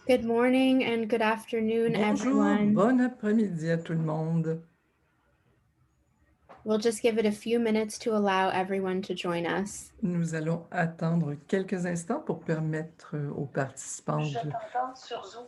Good morning and good afternoon, Bonjour, everyone. bon après-midi à tout le monde. We'll just give it a few minutes to allow everyone to join us. Nous allons attendre quelques instants pour permettre aux participants Je de... t'entends sur Zoom.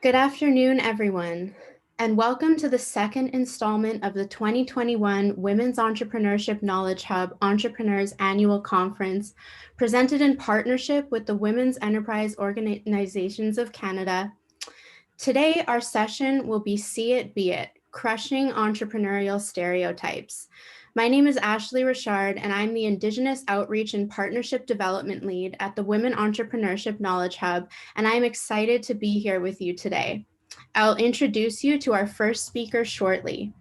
Good afternoon, everyone, and welcome to the second installment of the 2021 Women's Entrepreneurship Knowledge Hub Entrepreneurs Annual Conference, presented in partnership with the Women's Enterprise Organizations of Canada. Today, our session will be See It, Be It, Crushing Entrepreneurial Stereotypes. My name is Ashley Richard, and I'm the Indigenous Outreach and Partnership Development Lead at the Women Entrepreneurship Knowledge Hub, and I'm excited to be here with you today. I'll introduce you to our first speaker shortly.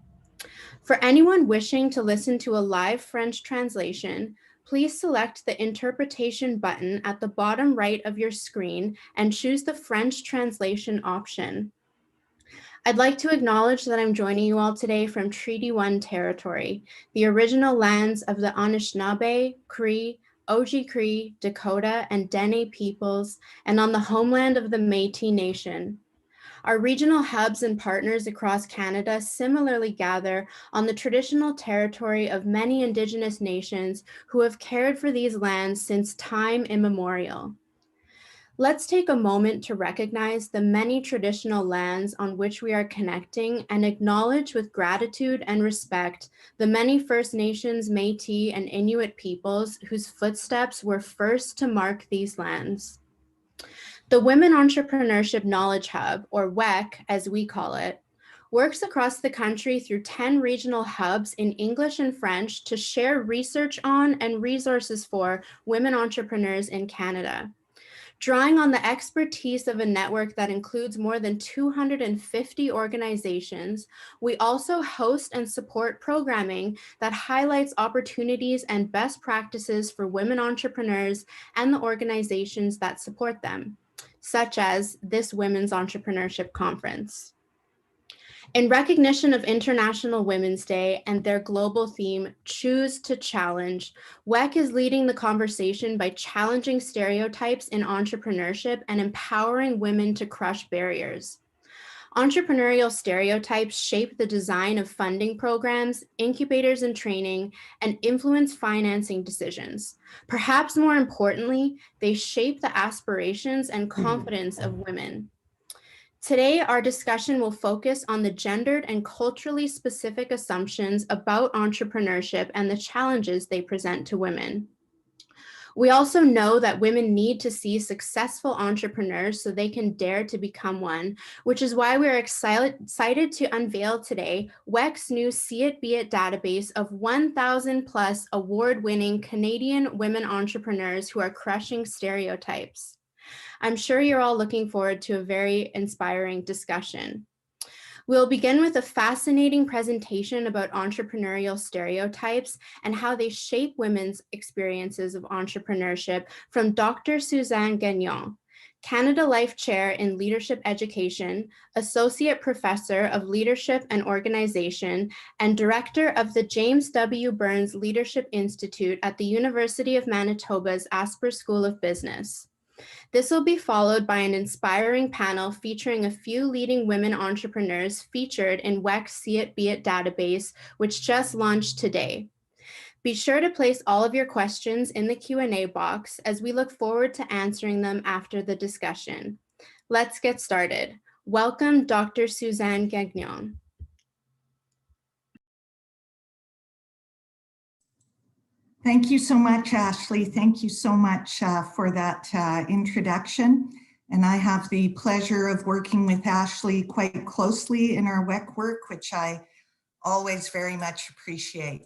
For anyone wishing to listen to a live French translation, please select the interpretation button at the bottom right of your screen and choose the French translation option. I'd like to acknowledge that I'm joining you all today from Treaty 1 territory, the original lands of the Anishinaabe, Cree, Oji-Cree, Dakota, and Dene peoples, and on the homeland of the Métis Nation. Our regional hubs and partners across Canada similarly gather on the traditional territory of many Indigenous nations who have cared for these lands since time immemorial. Let's take a moment to recognize the many traditional lands on which we are connecting and acknowledge with gratitude and respect the many First Nations, Métis, and Inuit peoples whose footsteps were first to mark these lands. The Women Entrepreneurship Knowledge Hub, or WEC as we call it, works across the country through 10 regional hubs in English and French to share research on and resources for women entrepreneurs in Canada. Drawing on the expertise of a network that includes more than 250 organizations, we also host and support programming that highlights opportunities and best practices for women entrepreneurs and the organizations that support them, such as this Women's Entrepreneurship Conference. In recognition of International Women's Day and their global theme, Choose to Challenge, WEC is leading the conversation by challenging stereotypes in entrepreneurship and empowering women to crush barriers. Entrepreneurial stereotypes shape the design of funding programs, incubators and training, and influence financing decisions. Perhaps more importantly, they shape the aspirations and confidence of women. Today, our discussion will focus on the gendered and culturally specific assumptions about entrepreneurship and the challenges they present to women. We also know that women need to see successful entrepreneurs so they can dare to become one, which is why we're excited to unveil today WEC's new See It, Be It database of 1,000 plus award-winning Canadian women entrepreneurs who are crushing stereotypes. I'm sure you're all looking forward to a very inspiring discussion. We'll begin with a fascinating presentation about entrepreneurial stereotypes and how they shape women's experiences of entrepreneurship from Dr. Suzanne Gagnon, Canada Life Chair in Leadership Education, Associate Professor of Leadership and Organization, and Director of the James W. Burns Leadership Institute at the University of Manitoba's Asper School of Business. This will be followed by an inspiring panel featuring a few leading women entrepreneurs featured in WEOC See It, Be It database, which just launched today. Be sure to place all of your questions in the Q&A box as we look forward to answering them after the discussion. Let's get started. Welcome, Dr. Suzanne Gagnon. Thank you so much, Ashley. Thank you so much for that introduction. And I have the pleasure of working with Ashley quite closely in our WEC work, which I always very much appreciate.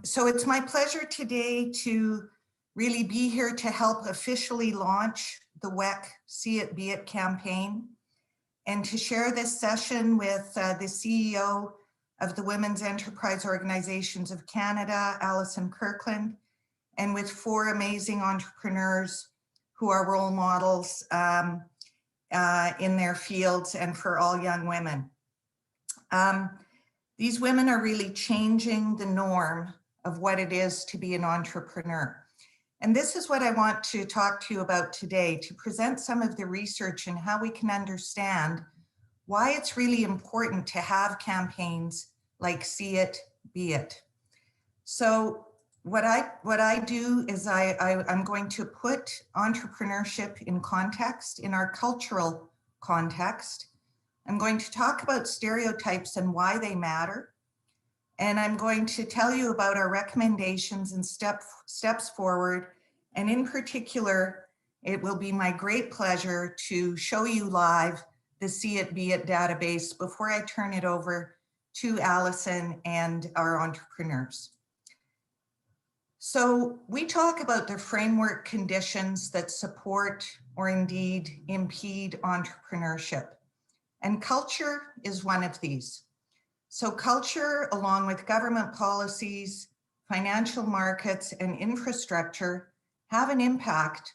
So it's my pleasure today to really be here to help officially launch the WEC See It, Be It campaign, and to share this session with the CEO of the Women's Enterprise Organizations of Canada, Alison Kirkland, and with 4 amazing entrepreneurs who are role models in their fields and for all young women. These women are really changing the norm of what it is to be an entrepreneur. And this is what I want to talk to you about today, to present some of the research and how we can understand why it's really important to have campaigns like See It, Be It. So what I do is I'm going to put entrepreneurship in context, in our cultural context. I'm going to talk about stereotypes and why they matter. And I'm going to tell you about our recommendations and steps forward. And in particular, it will be my great pleasure to show you live the See It, Be It database before I turn it over to Alison and our entrepreneurs. So we talk about the framework conditions that support or indeed impede entrepreneurship. And culture is one of these. So culture, along with government policies, financial markets, and infrastructure, have an impact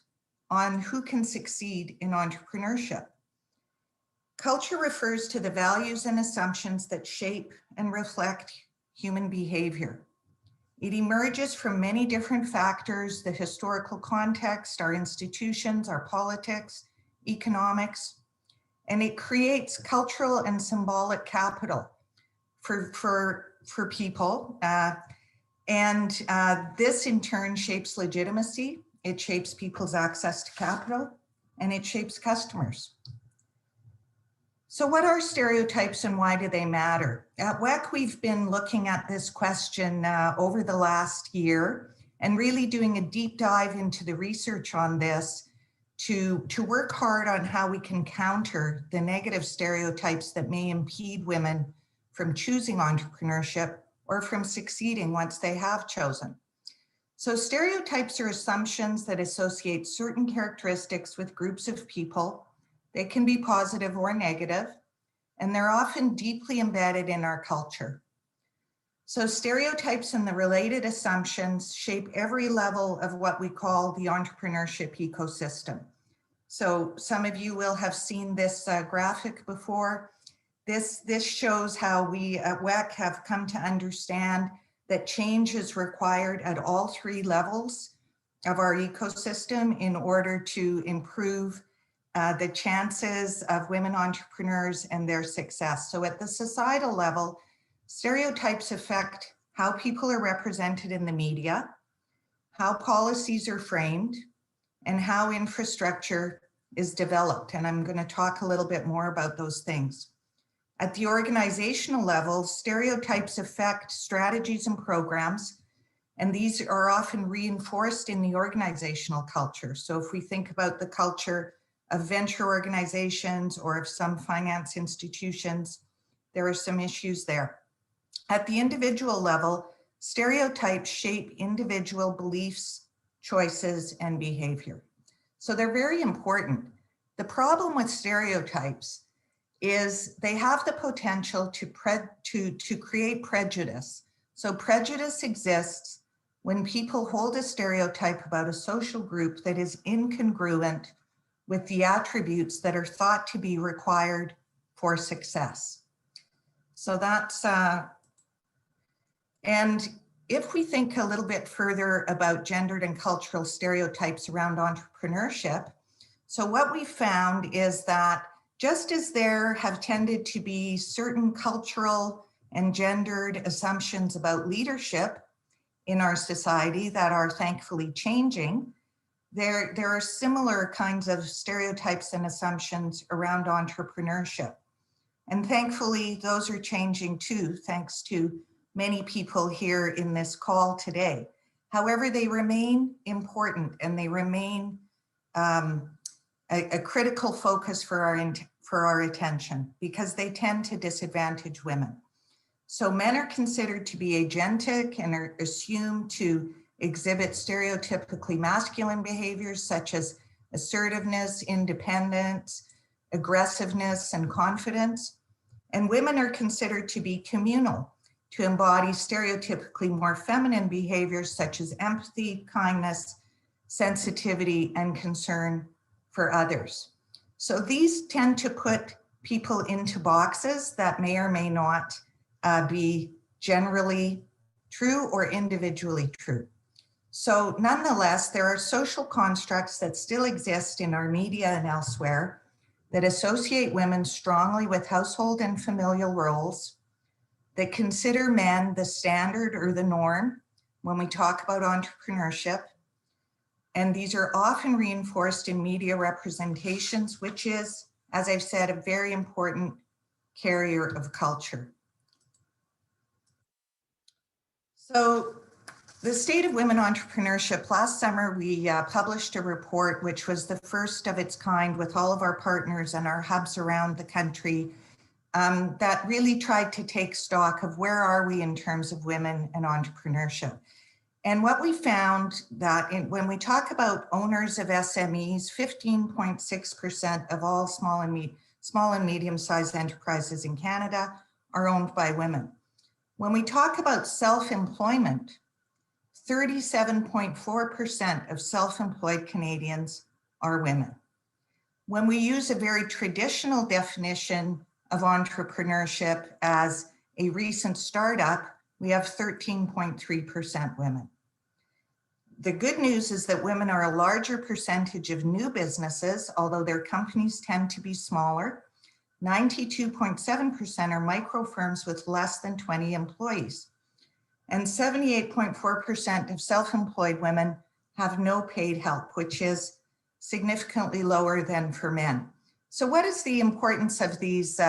on who can succeed in entrepreneurship. Culture refers to the values and assumptions that shape and reflect human behavior. It emerges from many different factors: the historical context, our institutions, our politics, economics, and it creates cultural and symbolic capital for people. This in turn shapes legitimacy, it shapes people's access to capital, and it shapes customers. So what are stereotypes and why do they matter? At WEC, we've been looking at this question over the last year and really doing a deep dive into the research on this to work hard on how we can counter the negative stereotypes that may impede women from choosing entrepreneurship or from succeeding once they have chosen. So stereotypes are assumptions that associate certain characteristics with groups of people. They can be positive or negative, and they're often deeply embedded in our culture. So stereotypes and the related assumptions shape every level of what we call the entrepreneurship ecosystem. So some of you will have seen this graphic before. This shows how we at WEC have come to understand that change is required at all 3 levels of our ecosystem in order to improve the chances of women entrepreneurs and their success. So at the societal level, stereotypes affect how people are represented in the media, how policies are framed, and how infrastructure is developed. And I'm going to talk a little bit more about those things. At the organizational level, stereotypes affect strategies and programs, and these are often reinforced in the organizational culture. So if we think about the culture of venture organizations or of some finance institutions, there are some issues there. At the individual level, stereotypes shape individual beliefs, choices, and behavior. So they're very important. The problem with stereotypes is they have the potential to create prejudice. So prejudice exists when people hold a stereotype about a social group that is incongruent with the attributes that are thought to be required for success. So that's, and if we think a little bit further about gendered and cultural stereotypes around entrepreneurship, so what we found is that just as there have tended to be certain cultural and gendered assumptions about leadership in our society that are thankfully changing, there are similar kinds of stereotypes and assumptions around entrepreneurship. And thankfully, those are changing too, thanks to many people here in this call today. However, they remain important and they remain a critical focus for our attention because they tend to disadvantage women. So men are considered to be agentic and are assumed to exhibit stereotypically masculine behaviors such as assertiveness, independence, aggressiveness, and confidence. And women are considered to be communal, to embody stereotypically more feminine behaviors such as empathy, kindness, sensitivity, and concern for others. So these tend to put people into boxes that may or may not be generally true or individually true. So nonetheless, there are social constructs that still exist in our media and elsewhere that associate women strongly with household and familial roles, that consider men the standard or the norm when we talk about entrepreneurship. And these are often reinforced in media representations, which is, as I've said, a very important carrier of culture. So the state of women entrepreneurship, last summer, we published a report, which was the first of its kind with all of our partners and our hubs around the country, that really tried to take stock of where are we in terms of women and entrepreneurship. And what we found that when we talk about owners of SMEs, 15.6% of all small and medium-sized enterprises in Canada are owned by women. When we talk about self-employment, 37.4% of self-employed Canadians are women. When we use a very traditional definition of entrepreneurship as a recent startup, we have 13.3% women. The good news is that women are a larger percentage of new businesses, although their companies tend to be smaller. 92.7% are micro firms with less than 20 employees. And 78.4% of self-employed women have no paid help, which is significantly lower than for men. So what is the importance of these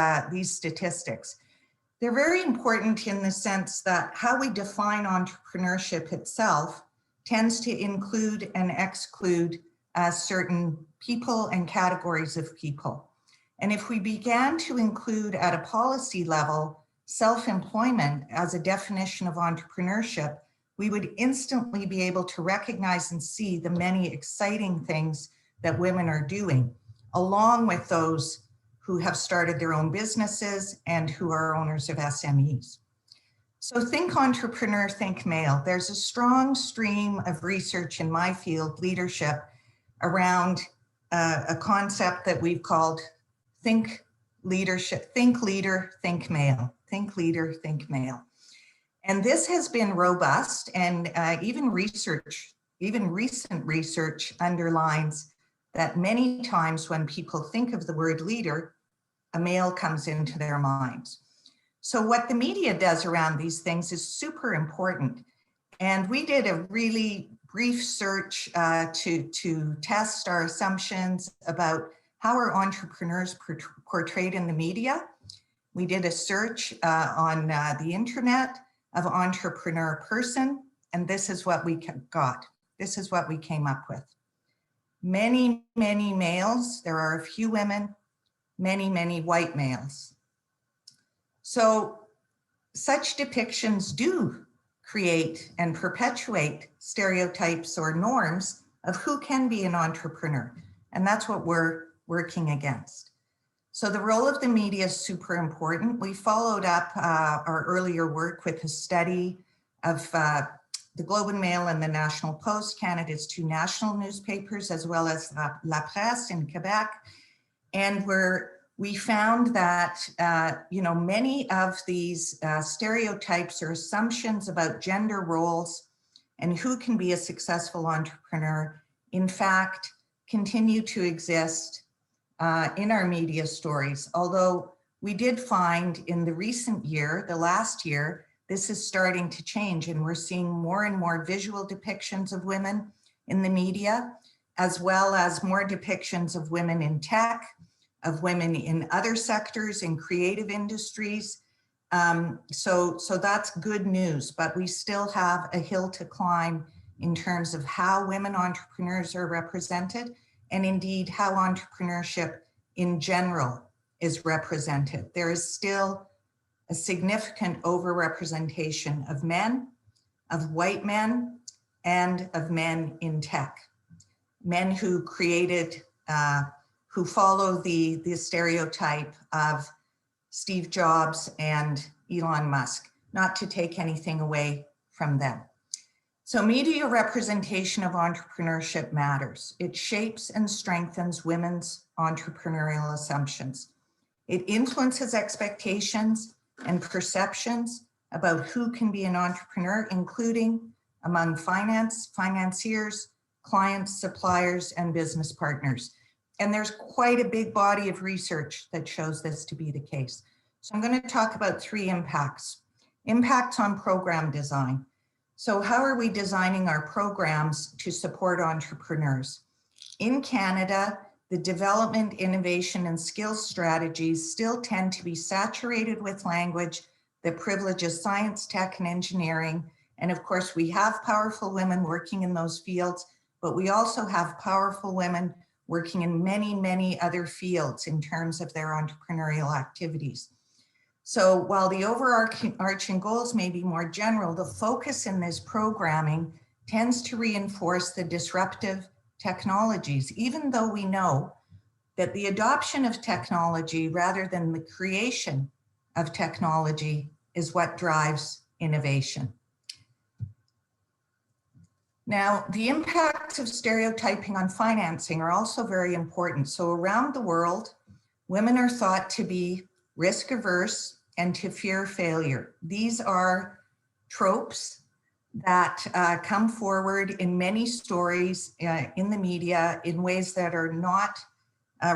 statistics? They're very important in the sense that how we define entrepreneurship itself tends to include and exclude certain people and categories of people. And if we began to include at a policy level self-employment as a definition of entrepreneurship, we would instantly be able to recognize and see the many exciting things that women are doing, along with those who have started their own businesses and who are owners of SMEs. So think entrepreneur, think male. There's a strong stream of research in my field, leadership, around a concept that we've called think leadership, think leader, think male, think leader, think male. And this has been robust, and even recent research underlines that many times when people think of the word leader, a male comes into their minds. So what the media does around these things is super important. And we did a really brief search to test our assumptions about how are entrepreneurs portrayed in the media. We did a search on the internet of entrepreneur person, and this is what we got. This is what we came up with. Many, many males. There are a few women, many, many white males. So such depictions do create and perpetuate stereotypes or norms of who can be an entrepreneur. And that's what we're working against. So the role of the media is super important. We followed up our earlier work with a study of the Globe and Mail and the National Post, Canada's two national newspapers, as well as La Presse in Quebec. And we're we found that, many of these stereotypes or assumptions about gender roles and who can be a successful entrepreneur, in fact, continue to exist in our media stories. Although we did find in the recent year, the last year, this is starting to change, and we're seeing more and more visual depictions of women in the media, as well as more depictions of women in tech, of women in other sectors, in creative industries. So that's good news, but we still have a hill to climb in terms of how women entrepreneurs are represented, and indeed how entrepreneurship in general is represented. There is still a significant overrepresentation of men, of white men, and of men in tech. Men who created, who follow the stereotype of Steve Jobs and Elon Musk, not to take anything away from them. So media representation of entrepreneurship matters. It shapes and strengthens women's entrepreneurial assumptions. It influences expectations and perceptions about who can be an entrepreneur, including among financiers, clients, suppliers, and business partners. And there's quite a big body of research that shows this to be the case. So I'm going to talk about 3 impacts. Impacts on program design. So how are we designing our programs to support entrepreneurs? In Canada, the development, innovation, and skills strategies still tend to be saturated with language that privileges science, tech, and engineering. And of course, we have powerful women working in those fields, but we also have powerful women working in many, many other fields in terms of their entrepreneurial activities. So while the overarching goals may be more general, the focus in this programming tends to reinforce the disruptive technologies, even though we know that the adoption of technology rather than the creation of technology is what drives innovation. Now, the impacts of stereotyping on financing are also very important. So around the world, women are thought to be risk averse and to fear failure. These are tropes that come forward in many stories in the media in ways that are not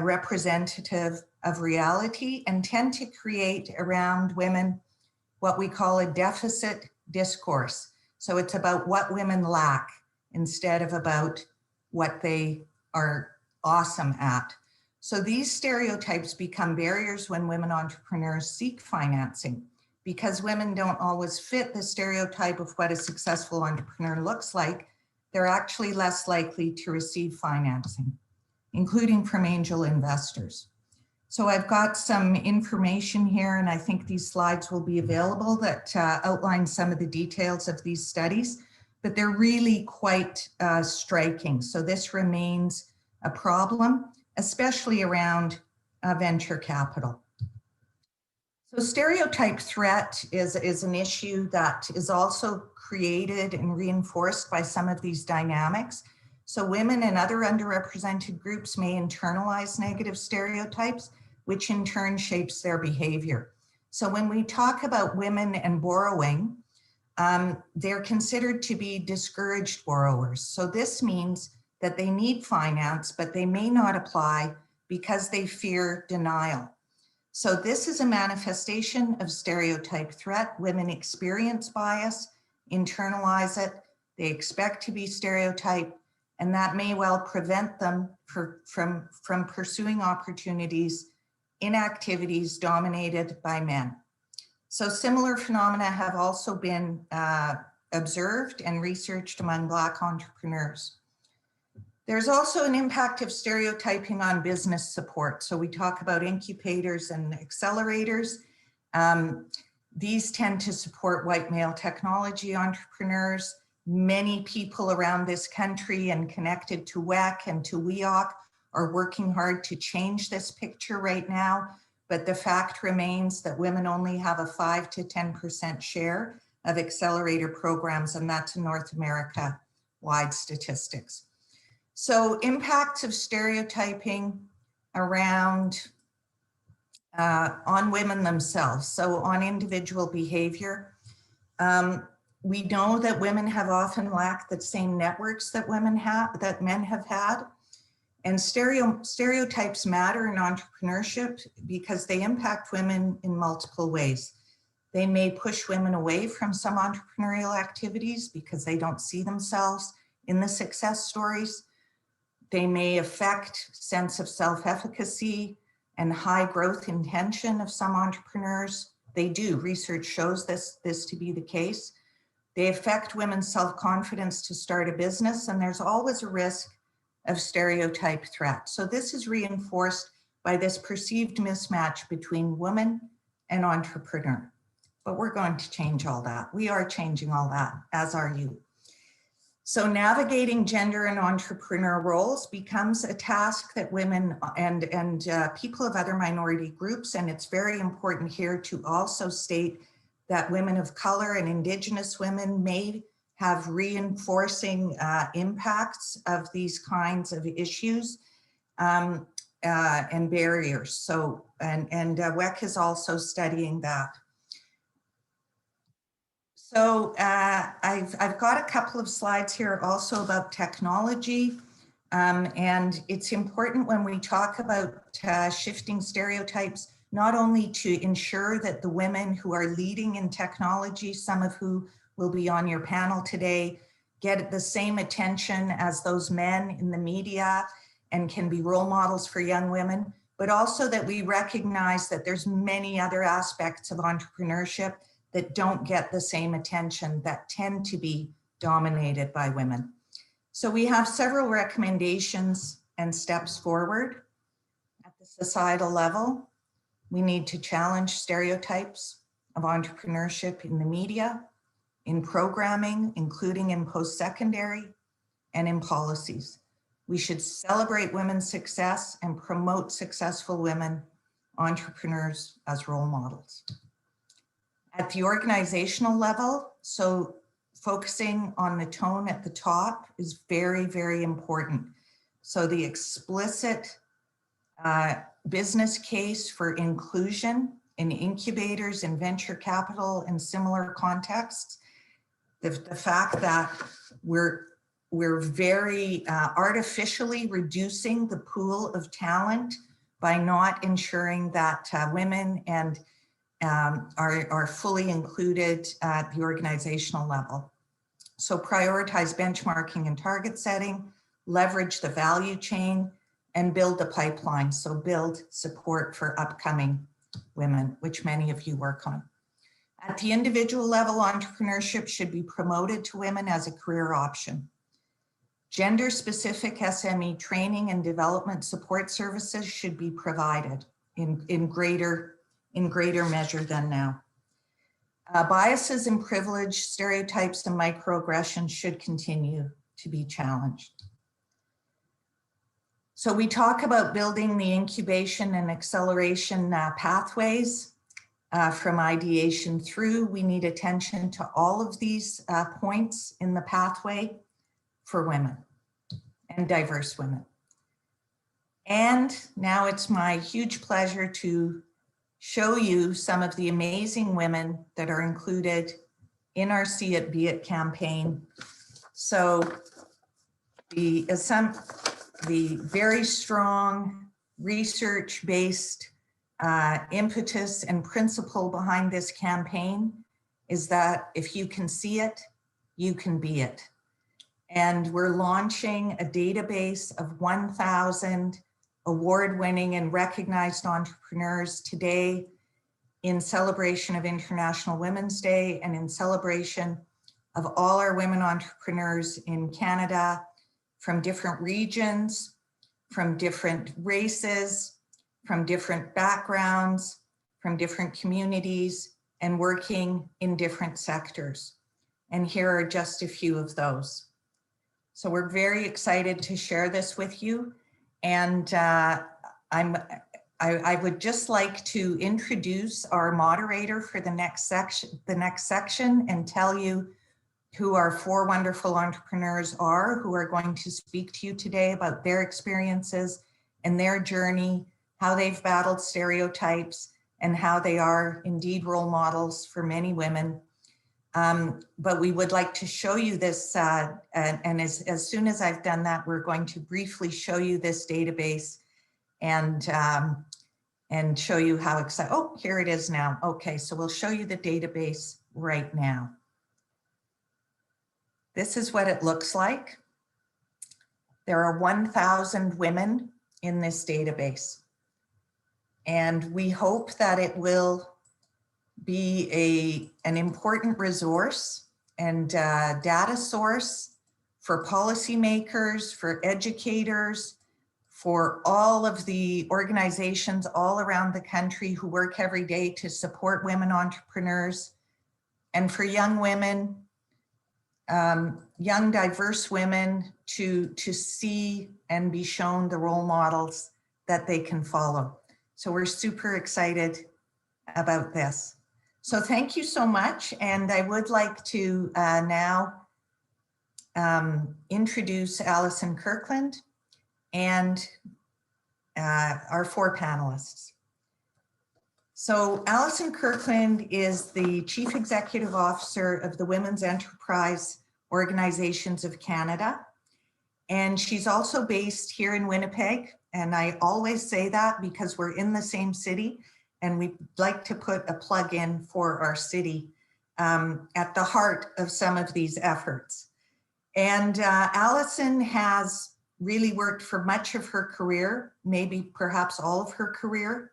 representative of reality and tend to create around women what we call a deficit discourse. So it's about what women lack instead of about what they are awesome at. So these stereotypes become barriers when women entrepreneurs seek financing, because women don't always fit the stereotype of what a successful entrepreneur looks like. They're actually less likely to receive financing, including from angel investors. So I've got some information here, and I think these slides will be available that outline some of the details of these studies, but they're really quite striking. So this remains a problem, especially around venture capital. So stereotype threat is an issue that is also created and reinforced by some of these dynamics. So women and other underrepresented groups may internalize negative stereotypes, which in turn shapes their behavior. So when we talk about women and borrowing, they're considered to be discouraged borrowers. So this means that they need finance, but they may not apply because they fear denial. So this is a manifestation of stereotype threat. Women experience bias, internalize it, they expect to be stereotyped, and that may well prevent them from pursuing opportunities in activities dominated by men. So similar phenomena have also been observed and researched among Black entrepreneurs. There's also an impact of stereotyping on business support. So we talk about incubators and accelerators. These tend to support white male technology entrepreneurs. Many people around this country and connected to WEC and to WEOC are working hard to change this picture right now. But the fact remains that women only have a 5 to 10% share of accelerator programs, and that's North America-wide statistics. So impacts of stereotyping around on women themselves, so on individual behavior. We know that women have often lacked the same networks that men have had. And stereotypes matter in entrepreneurship because they impact women in multiple ways. They may push women away from some entrepreneurial activities because they don't see themselves in the success stories. They may affect sense of self-efficacy and high growth intention of some entrepreneurs. They do, research shows this to be the case. They affect women's self-confidence to start a business, and there's always a risk of stereotype threat. So this is reinforced by this perceived mismatch between woman and entrepreneur. But we're going to change all that. We are changing all that, as are you. So navigating gender and entrepreneur roles becomes a task that women and people of other minority groups, and it's very important here to also state that women of color and Indigenous women may have reinforcing impacts of these kinds of issues and barriers. So, and WEOC is also studying that. So I've got a couple of slides here also about technology. And it's important when we talk about shifting stereotypes, not only to ensure that the women who are leading in technology, some of who will be on your panel today, get the same attention as those men in the media and can be role models for young women, but also that we recognize that there's many other aspects of entrepreneurship that don't get the same attention, that tend to be dominated by women. So we have several recommendations and steps forward. At the societal level, we need to challenge stereotypes of entrepreneurship in the media, in programming, including in post-secondary, and in policies. We should celebrate women's success and promote successful women entrepreneurs as role models. At the organizational level, so focusing on the tone at the top is very, very important. So the explicit business case for inclusion in incubators and venture capital and similar contexts, the fact that we're very artificially reducing the pool of talent by not ensuring that women and are fully included at the organizational level. So prioritize benchmarking and target setting, leverage the value chain, and build the pipeline. So build support for upcoming women, which many of you work on. At the individual level, entrepreneurship should be promoted to women as a career option. Gender-specific SME training and development support services should be provided in greater measure than now. Biases and privilege, stereotypes and microaggressions should continue to be challenged. So we talk about building the incubation and acceleration pathways from ideation through. We need attention to all of these points in the pathway for women and diverse women. And now it's my huge pleasure to show you some of the amazing women that are included in our See It, Be It campaign. So the very strong research-based impetus and principle behind this campaign is that if you can see it, you can be it. And we're launching a database of 1,000 award-winning and recognized entrepreneurs today in celebration of International Women's Day and in celebration of all our women entrepreneurs in Canada from different regions, from different races, from different backgrounds, from different communities, and working in different sectors. And here are just a few of those. So we're very excited to share this with you. And I would just like to introduce our moderator for the next section and tell you who our 4 wonderful entrepreneurs are who are going to speak to you today about their experiences and their journey how they've battled stereotypes, and how they are indeed role models for many women. But we would like to show you this, and as soon as I've done that, we're going to briefly show you this database and show you how exciting. Oh, here it is now. Okay, so we'll show you the database right now. This is what it looks like. There are 1,000 women in this database, and we hope that it will be an important resource and data source for policymakers, for educators, for all of the organizations all around the country who work every day to support women entrepreneurs, and for young women, young diverse women to see and be shown the role models that they can follow. So we're super excited about this. So thank you so much. And I would like to now introduce Alison Kirkland and our 4 panelists. So Alison Kirkland is the Chief Executive Officer of the Women's Enterprise Organizations of Canada. And she's also based here in Winnipeg. And I always say that because we're in the same city, and we'd like to put a plug in for our city at the heart of some of these efforts. And Alison has really worked for much of her career, maybe perhaps all of her career,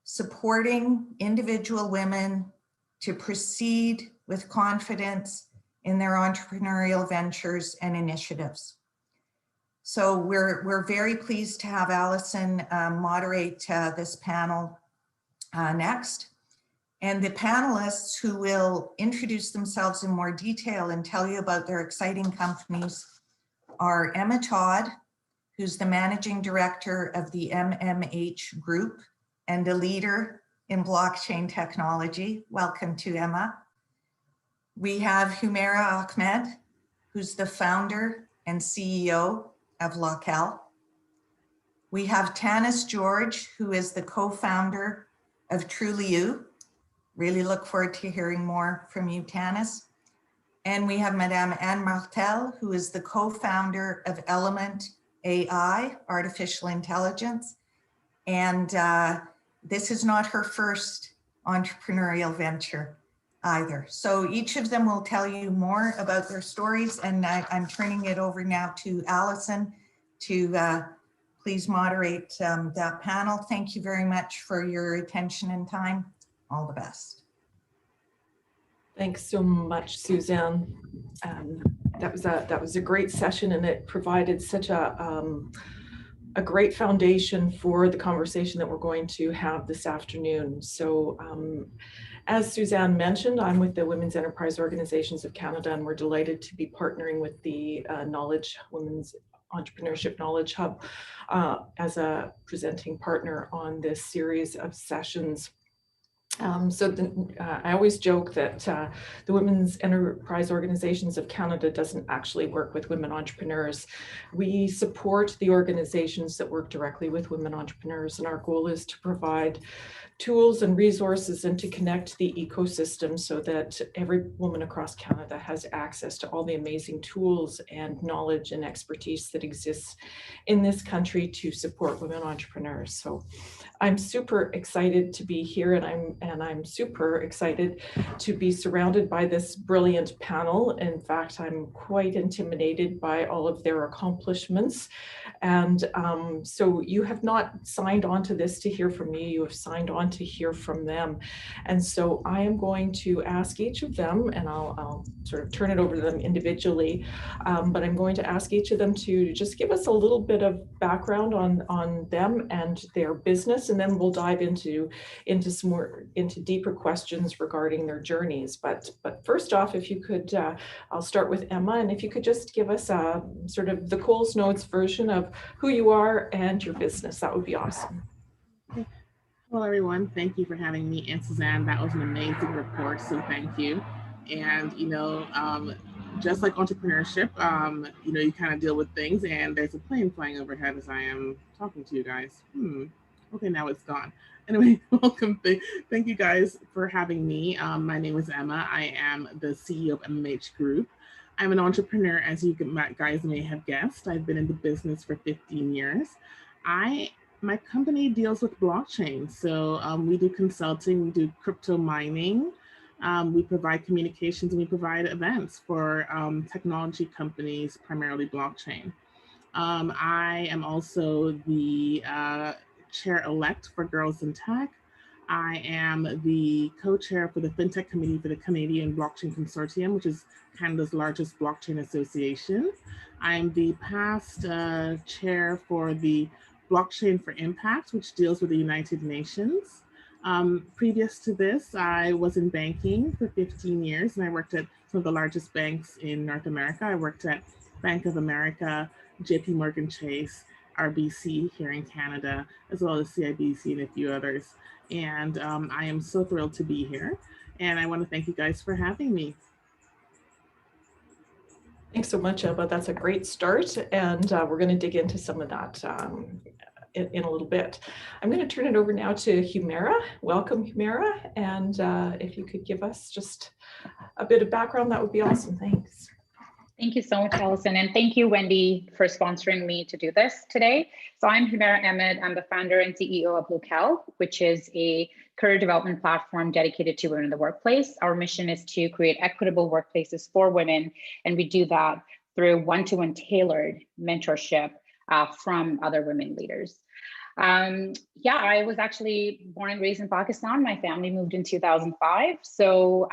supporting individual women to proceed with confidence in their entrepreneurial ventures and initiatives. So we're very pleased to have Alison moderate this panel next. And the panelists who will introduce themselves in more detail and tell you about their exciting companies are Emma Todd, who's the Managing Director of the MMH Group and a leader in blockchain technology. Welcome to Emma. We have Humaira Ahmed, who's the founder and CEO of Locale. We have Tanis George, who is the co-founder of Truly You. Really look forward to hearing more from you, Tanis. And we have Madame Anne Martel, who is the co-founder of Element AI, artificial intelligence. And this is not her first entrepreneurial venture either. So each of them will tell you more about their stories. And I'm turning it over now to Alison to please moderate that panel. Thank you very much for your attention and time. All the best. Thanks so much, Suzanne. That was a great session, and it provided such a great foundation for the conversation that we're going to have this afternoon. So as Suzanne mentioned, I'm with the Women's Enterprise Organizations of Canada, and we're delighted to be partnering with the Women's Entrepreneurship Knowledge Hub as a presenting partner on this series of sessions. I always joke that the Women's Enterprise Organizations of Canada doesn't actually work with women entrepreneurs. We support the organizations that work directly with women entrepreneurs, and our goal is to provide tools and resources and to connect the ecosystem so that every woman across Canada has access to all the amazing tools and knowledge and expertise that exists in this country to support women entrepreneurs. So I'm super excited to be here, and I'm super excited to be surrounded by this brilliant panel. In fact, I'm quite intimidated by all of their accomplishments. And so you have not signed on to this to hear from me, you have signed on to hear from them. And so I am going to ask each of them, and I'll sort of turn it over to them individually, but I'm going to ask each of them to just give us a little bit of background on them and their business, and then we'll dive into deeper questions regarding their journeys. But first off, if you could, I'll start with Emma, and if you could just give us a sort of the Coles Notes version of who you are and your business, that would be awesome. Hello, everyone. Thank you for having me. And Suzanne, that was an amazing report, so thank you. And, just like entrepreneurship, you kind of deal with things, and there's a plane flying overhead as I am talking to you guys. Okay, now it's gone. Anyway, welcome. Thank you guys for having me. My name is Emma. I am the CEO of MMH Group. I'm an entrepreneur, as you guys may have guessed. I've been in the business for 15 years. My company deals with blockchain. So we do consulting, we do crypto mining, we provide communications, and we provide events for technology companies, primarily blockchain. I am also the chair-elect for Girls in Tech. I am the co-chair for the FinTech Committee for the Canadian Blockchain Consortium, which is Canada's largest blockchain association. I'm the past chair for the Blockchain for Impact, which deals with the United Nations. Previous to this, I was in banking for 15 years, and I worked at some of the largest banks in North America. I worked at Bank of America, JP Morgan Chase, RBC here in Canada, as well as CIBC and a few others. And I am so thrilled to be here. And I want to thank you guys for having me. Thanks so much, Emma. That's a great start. And we're going to dig into some of that in a little bit. I'm going to turn it over now to Humaira. Welcome, Humaira. And if you could give us just a bit of background, that would be awesome. Thanks. Thank you so much, Allison. And thank you, Wendy, for sponsoring me to do this today. So I'm Humaira Ahmed. I'm the founder and CEO of WEOC, which is a career development platform dedicated to women in the workplace. Our mission is to create equitable workplaces for women. And we do that through one-to-one tailored mentorship from other women leaders. I was actually born and raised in Pakistan. My family moved in 2005. So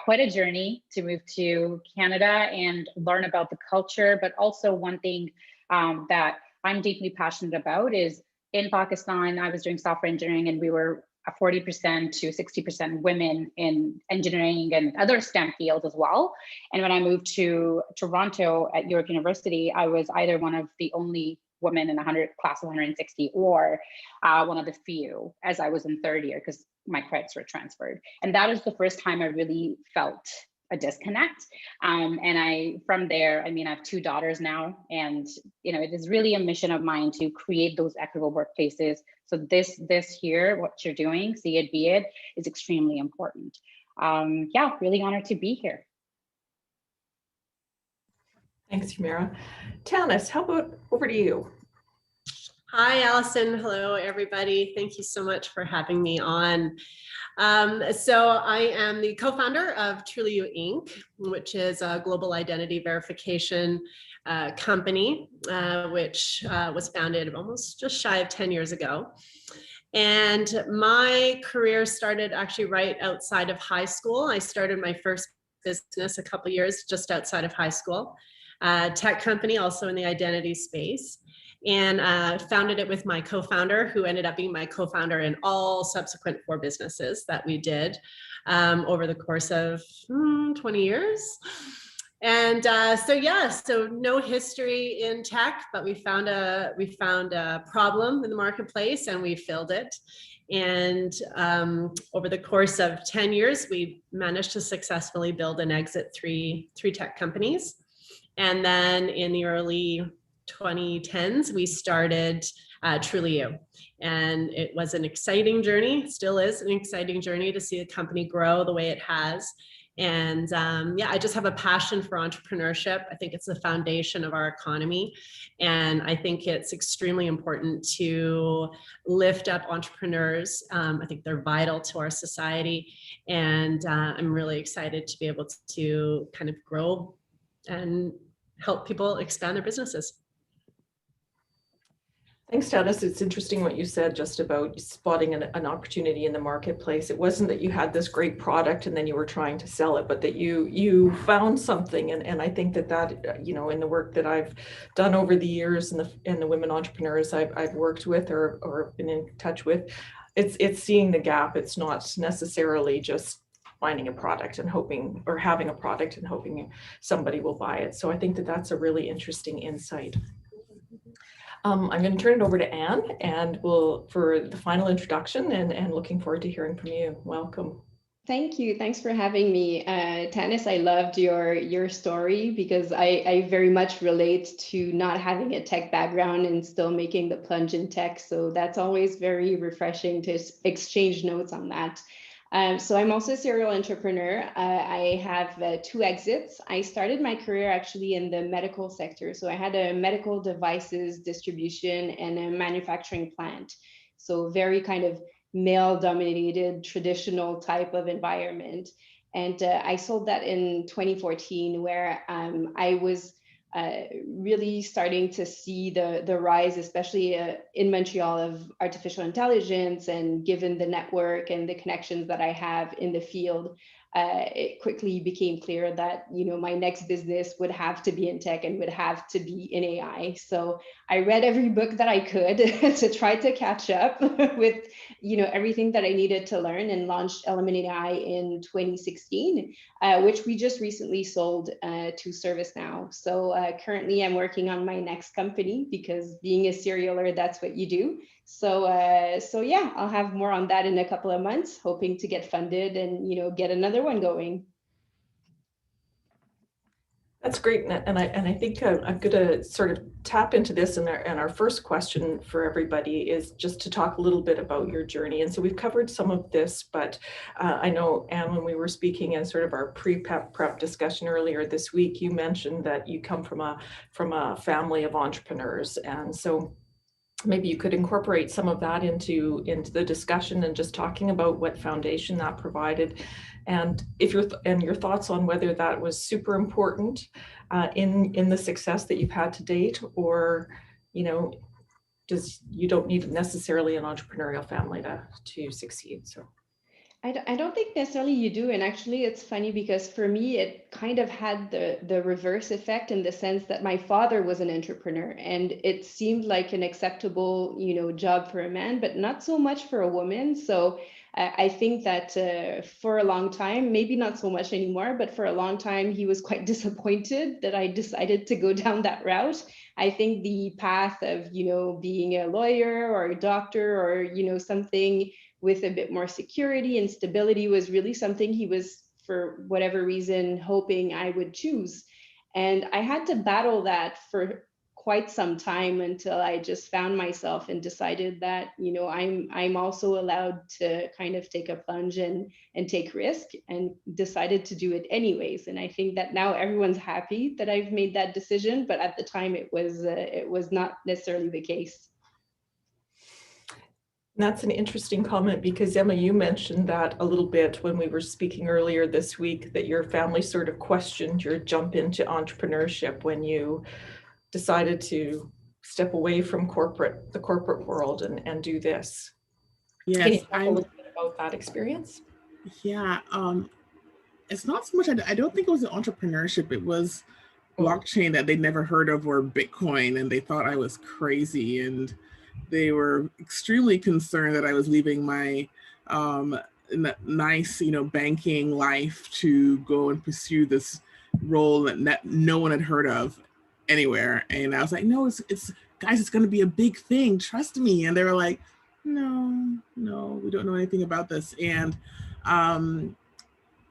quite a journey to move to Canada and learn about the culture. But also one thing that I'm deeply passionate about is in Pakistan, I was doing software engineering, and we were 40% to 60% women in engineering and other STEM fields as well. And when I moved to Toronto at York University, I was either one of the only women in class of 160 or one of the few, as I was in third year because my credits were transferred. And that was the first time I really felt a disconnect. From there, I have 2 daughters now, and it is really a mission of mine to create those equitable workplaces. So this here, what you're doing, see it, be it, is extremely important. Really honored to be here. Thanks, Humaira. Tanis, how about over to you? Hi, Allison. Hello, everybody. Thank you so much for having me on. So I am the co-founder of Truly You Inc., which is a global identity verification company, which was founded almost just shy of 10 years ago. And my career started actually right outside of high school. I started my first business a couple years just outside of high school. Tech company, also in the identity space, and founded it with my co-founder, who ended up being my co-founder in all subsequent 4 businesses that we did over the course of 20 years. And so no history in tech, but we found a problem in the marketplace and we filled it. And over the course of 10 years, we managed to successfully build and exit three tech companies. And then in the early 2010s, we started Truly You. And it was an exciting journey, still is an exciting journey to see the company grow the way it has. And I just have a passion for entrepreneurship. I think it's the foundation of our economy. And I think it's extremely important to lift up entrepreneurs. I think they're vital to our society. And I'm really excited to be able to kind of grow and help people expand their businesses. Thanks, Tanis. It's interesting what you said just about spotting an opportunity in the marketplace. It wasn't that you had this great product and then you were trying to sell it, but that you found something. And I think that in the work that I've done over the years and the women entrepreneurs I've worked with or been in touch with, it's seeing the gap. It's not necessarily just finding a product and hoping, or having a product and hoping somebody will buy it. So I think that that's a really interesting insight. I'm going to turn it over to Anne, and for the final introduction, and looking forward to hearing from you. Welcome. Thank you. Thanks for having me. Tanis, I loved your story because I very much relate to not having a tech background and still making the plunge in tech. So that's always very refreshing to exchange notes on that. So I'm also a serial entrepreneur. I have 2 exits. I started my career actually in the medical sector. So I had a medical devices distribution and a manufacturing plant. So very kind of male dominated traditional type of environment. And I sold that in 2014, where I was really starting to see the rise, especially in Montreal, of artificial intelligence. And given the network and the connections that I have in the field, it quickly became clear that, you know, my next business would have to be in tech and would have to be in AI. So I read every book that I could to try to catch up with, you know, everything that I needed to learn, and launched Element AI in 2016, which we just recently sold to ServiceNow. So currently I'm working on my next company, because being a serialer, that's what you do. So yeah, I'll have more on that in a couple of months, hoping to get funded and, you know, get another one going. That's great, and I think I'm going to sort of tap into this, and our first question for everybody is just to talk a little bit about your journey. And so we've covered some of this, but I know, Anne, when we were speaking in sort of our prep discussion earlier this week, you mentioned that you come from a family of entrepreneurs, and so maybe you could incorporate some of that into the discussion, and just talking about what foundation that provided, and your thoughts on whether that was super important in the success that you've had to date, or, you know, you don't need necessarily an entrepreneurial family to succeed. So I don't think necessarily you do. And actually, it's funny, because for me, it kind of had the reverse effect, in the sense that my father was an entrepreneur, and it seemed like an acceptable, you know, job for a man, but not so much for a woman. So I think that for a long time, maybe not so much anymore, but for a long time, he was quite disappointed that I decided to go down that route. I think the path of, you know, being a lawyer or a doctor, or, you know, something with a bit more security and stability, was really something he was, for whatever reason, hoping I would choose. And I had to battle that for quite some time, until I just found myself and decided that, you know, I'm also allowed to kind of take a plunge and take risk, and decided to do it anyways. And I think that now everyone's happy that I've made that decision, but at the time it was not necessarily the case. that's an interesting comment, because Emma, you mentioned that a little bit when we were speaking earlier this week, that your family sort of questioned your jump into entrepreneurship when you decided to step away from the corporate world and do this. Yes, can you talk a little bit about that experience? Yeah, it's not so much, I don't think it was entrepreneurship, it was blockchain that they'd never heard of, or Bitcoin, and they thought I was crazy, and they were extremely concerned that I was leaving my nice, you know, banking life to go and pursue this role that no one had heard of anywhere. And I was like, no, it's guys, it's going to be a big thing, trust me. And they were like, no, we don't know anything about this. And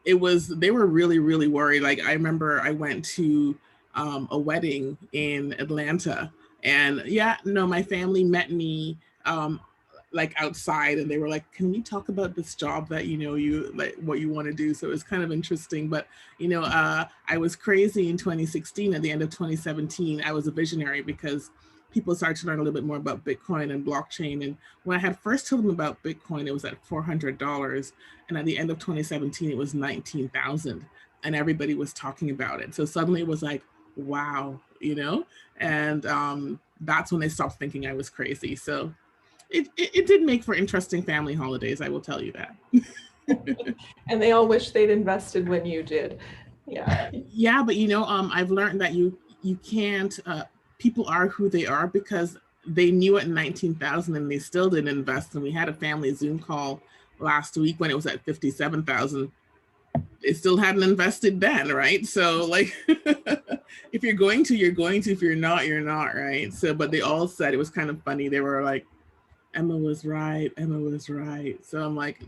they were really, really worried. Like, I remember I went to a wedding in Atlanta, and my family met me like outside, and they were like, can we talk about this job that, you know, you like, what you want to do? So it was kind of interesting. But, you know, I was crazy in 2016. At the end of 2017, I was a visionary, because people started to learn a little bit more about Bitcoin and blockchain. And when I had first told them about Bitcoin, it was at $400. And at the end of 2017, it was 19,000. And everybody was talking about it. So suddenly it was like, wow, you know? And that's when they stopped thinking I was crazy. So it did make for interesting family holidays, I will tell you that. And they all wish they'd invested when you did. Yeah, but, you know, I've learned that you can't, people are who they are because they knew it in 19,000 and they still didn't invest. And we had a family Zoom call last week when it was at 57,000. They still hadn't invested then, right? So like, if you're going to, you're going to. If you're not, you're not, right? So, but they all said, it was kind of funny. They were like, Emma was right. Emma was right. So I'm like,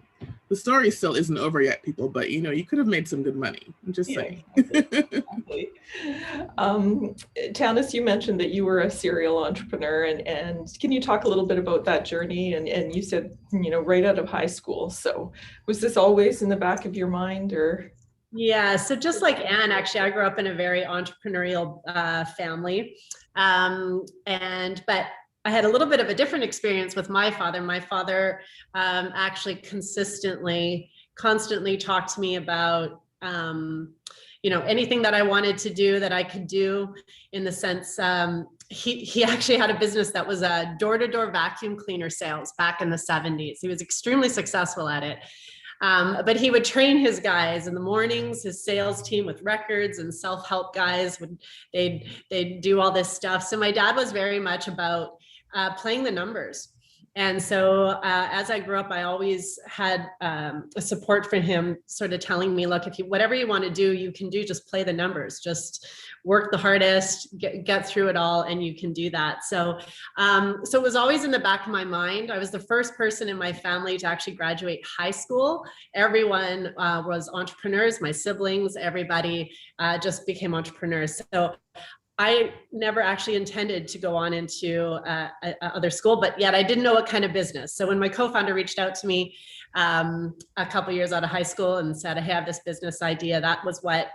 the story still isn't over yet, people, but you could have made some good money. I'm just saying. Exactly. Tanis, you mentioned that you were a serial entrepreneur, and can you talk a little bit about that journey? And you said, right out of high school. So was this always in the back of your mind, or? Yeah, so just like Anne, actually, I grew up in a very entrepreneurial family. But I had a little bit of a different experience with my father. My father actually constantly talked to me about, anything that I wanted to do that I could do, in the sense, he actually had a business that was a door-to-door vacuum cleaner sales back in the 70s. He was extremely successful at it. But he would train his guys in the mornings, his sales team with records, and self-help guys they'd do all this stuff. So my dad was very much about playing the numbers. And so as I grew up, I always had a support from him, sort of telling me, look, whatever you want to do, you can do, just play the numbers, just work the hardest, get through it all, and you can do that. So it was always in the back of my mind. I was the first person in my family to actually graduate high school. Everyone was entrepreneurs, my siblings, everybody just became entrepreneurs. So I never actually intended to go on into other school, but yet I didn't know what kind of business. So when my co-founder reached out to me a couple years out of high school and said, I have this business idea, that's what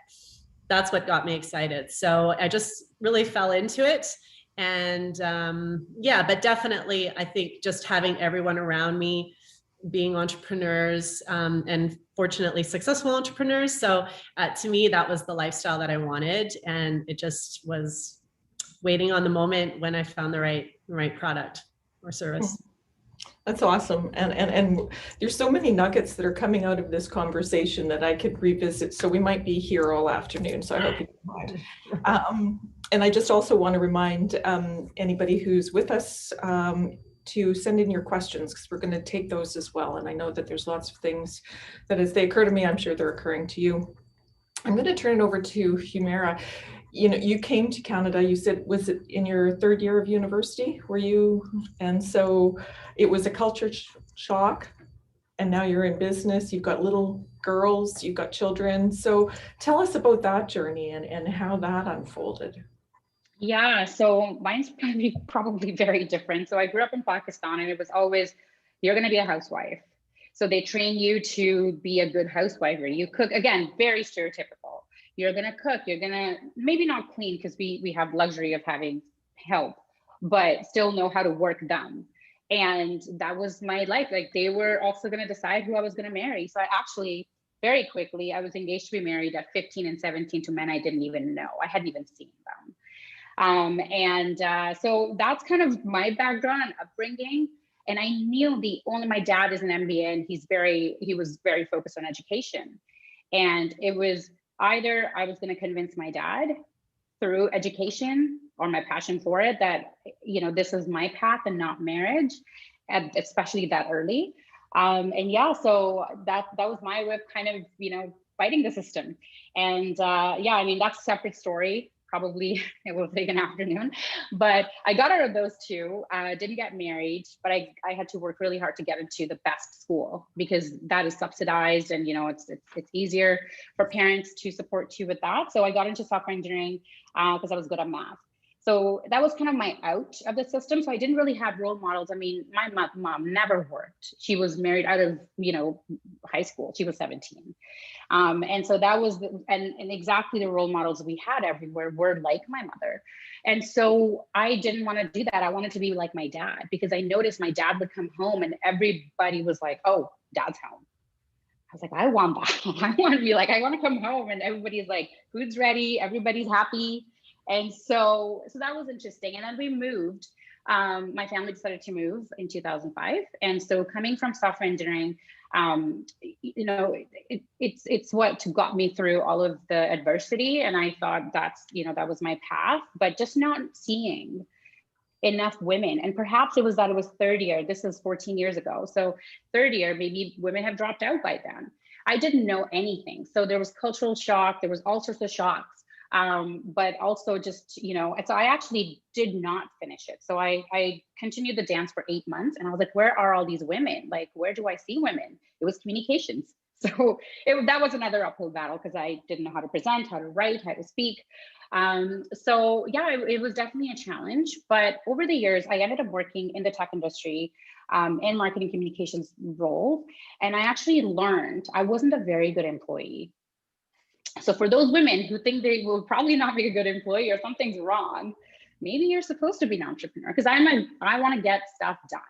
got me excited. So I just really fell into it. And but definitely, I think just having everyone around me being entrepreneurs, and fortunately successful entrepreneurs. So to me, that was the lifestyle that I wanted. And it just was waiting on the moment when I found the right product or service. That's awesome. And there's so many nuggets that are coming out of this conversation that I could revisit. So we might be here all afternoon. So I hope you don't mind. And I just also want to remind anybody who's with us to send in your questions, because we're going to take those as well. And I know that there's lots of things that, as they occur to me, I'm sure they're occurring to you. I'm going to turn it over to Humaira. You came to Canada, you said, was it in your third year of university? Were you? And so it was a culture shock, and now you're in business, you've got little girls, you've got children. So tell us about that journey and how that unfolded. Yeah, so mine's probably very different. So I grew up in Pakistan, and it was always, you're going to be a housewife. So they train you to be a good housewife. You cook, again, very stereotypical. You're going to cook, you're going to maybe not clean, because we have luxury of having help, but still know how to work them. And that was my life. Like, they were also going to decide who I was going to marry. So I actually, very quickly, I was engaged to be married at 15 and 17 to men I didn't even know. I hadn't even seen them. So that's kind of my background and upbringing. And I knew my dad is an MBA, and he was very focused on education. And it was either I was going to convince my dad through education or my passion for it that, this is my path and not marriage, and especially that early. So that was my way of kind of, fighting the system. And that's a separate story. Probably it will take an afternoon, but I got out of those two. Didn't get married, but I had to work really hard to get into the best school, because that is subsidized, and it's easier for parents to support you with that. So I got into software engineering because I was good at math. So that was kind of my out of the system. So I didn't really have role models. I mean, my mom never worked. She was married out of, high school. She was 17. And so that was, and exactly the role models we had everywhere were like my mother. And so I didn't want to do that. I wanted to be like my dad, because I noticed my dad would come home and everybody was like, oh, dad's home. I was like, I want that. I want to come home and everybody's like, food's ready. Everybody's happy. And so that was interesting. And then we moved. My family decided to move in 2005. And so coming from software engineering, it's what got me through all of the adversity. And I thought that was my path, but just not seeing enough women. And perhaps it was third year. This is 14 years ago. So third year, maybe women have dropped out by then. I didn't know anything. So there was cultural shock. There was all sorts of shocks. But also just, you know, so I actually did not finish it. So I continued the dance for 8 months, and I was like, where are all these women? Like, where do I see women? It was communications. So that was another uphill battle because I didn't know how to present, how to write, how to speak. So yeah, it was definitely a challenge. But over the years, I ended up working in the tech industry in marketing communications role. And I actually learned I wasn't a very good employee. So for those women who think they will probably not be a good employee or something's wrong, maybe you're supposed to be an entrepreneur, because I want to get stuff done.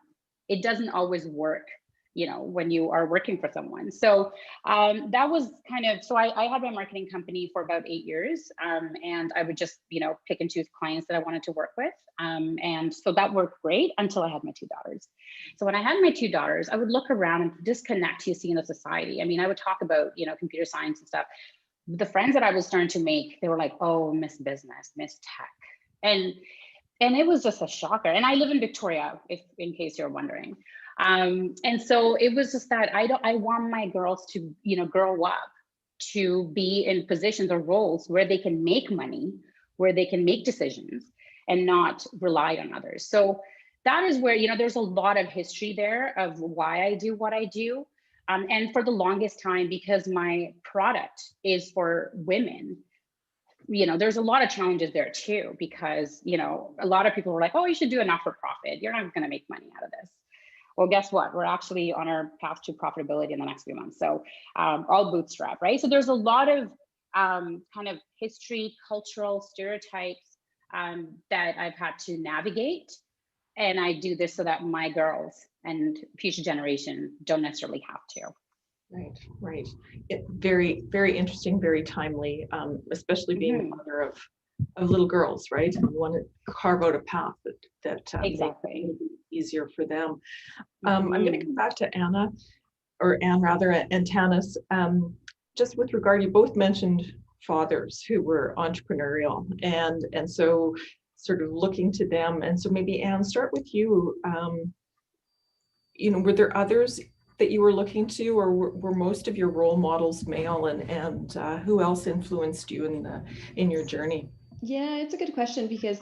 It doesn't always work, you know, when you are working for someone. So that was kind of, so I had my marketing company for about 8 years, and I would just, you know, pick and choose clients that I wanted to work with. And so that worked great until I had my 2 daughters. So when I had my 2 daughters, I would look around and disconnect you see in the society. I mean, I would talk about, you know, computer science and stuff. The friends that I was starting to make, they were like, oh, Miss Business, Miss Tech. And it was just a shocker. And I live in Victoria, if in case you're wondering. And so it was just that I want my girls to, you know, grow up to be in positions or roles where they can make money, where they can make decisions and not rely on others. So that is where, you know, there's a lot of history there of why I do what I do. And for the longest time, because my product is for women, you know, there's a lot of challenges there too, because, you know, a lot of people were like, oh, you should do a not-for-profit. You're not going to make money out of this. Well, guess what? We're actually on our path to profitability in the next few months. So all bootstrap, right? So there's a lot of kind of history, cultural stereotypes that I've had to navigate. And I do this so that my girls and future generation don't necessarily have to. Right, right. Very, very interesting, very timely, especially being a mother of little girls, right? And you want to carve out a path that exactly makes it easier for them. I'm going to come back to Anne rather, and Tanis. Just with regard, you both mentioned fathers who were entrepreneurial, and so sort of looking to them. And so maybe Anne, start with you. You know, were there others that you were looking to, or were most of your role models male, and who else influenced you in your journey? Yeah, it's a good question, because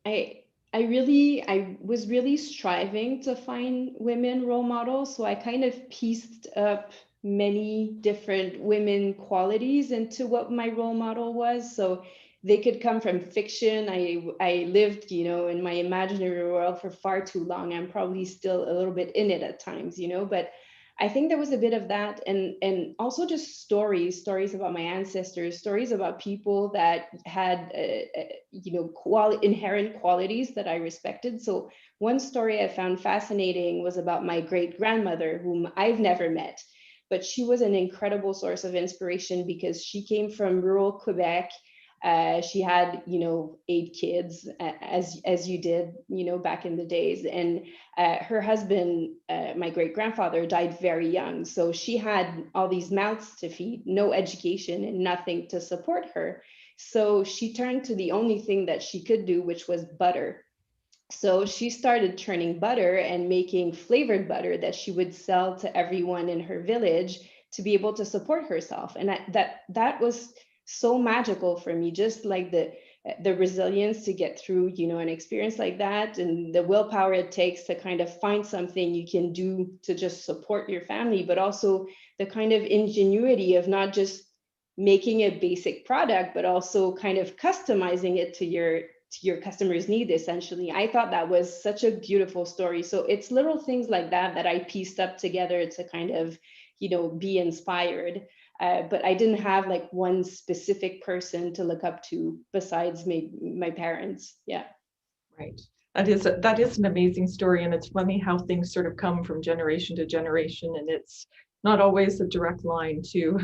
I was really striving to find women role models. So I kind of pieced up many different women qualities into what my role model was. So they could come from fiction. I lived, you know, in my imaginary world for far too long. I'm probably still a little bit in it at times, you know, but I think there was a bit of that, and also just stories about my ancestors, stories about people that had, you know, inherent qualities that I respected. So one story I found fascinating was about my great grandmother, whom I've never met, but she was an incredible source of inspiration because she came from rural Quebec. She had, you know, 8 kids, as you did, you know, back in the days. And her husband, my great grandfather, died very young. So she had all these mouths to feed, no education and nothing to support her. So she turned to the only thing that she could do, which was butter. So she started churning butter and making flavored butter that she would sell to everyone in her village to be able to support herself. And that was so magical for me, just like the resilience to get through, you know, an experience like that, and the willpower it takes to kind of find something you can do to just support your family, but also the kind of ingenuity of not just making a basic product, but also kind of customizing it to your customer's need, essentially. I thought that was such a beautiful story. So it's little things like that I pieced up together to kind of, you know, be inspired. But I didn't have like one specific person to look up to besides my parents. Yeah. Right. That is an amazing story. And it's funny how things sort of come from generation to generation. And it's not always a direct line to,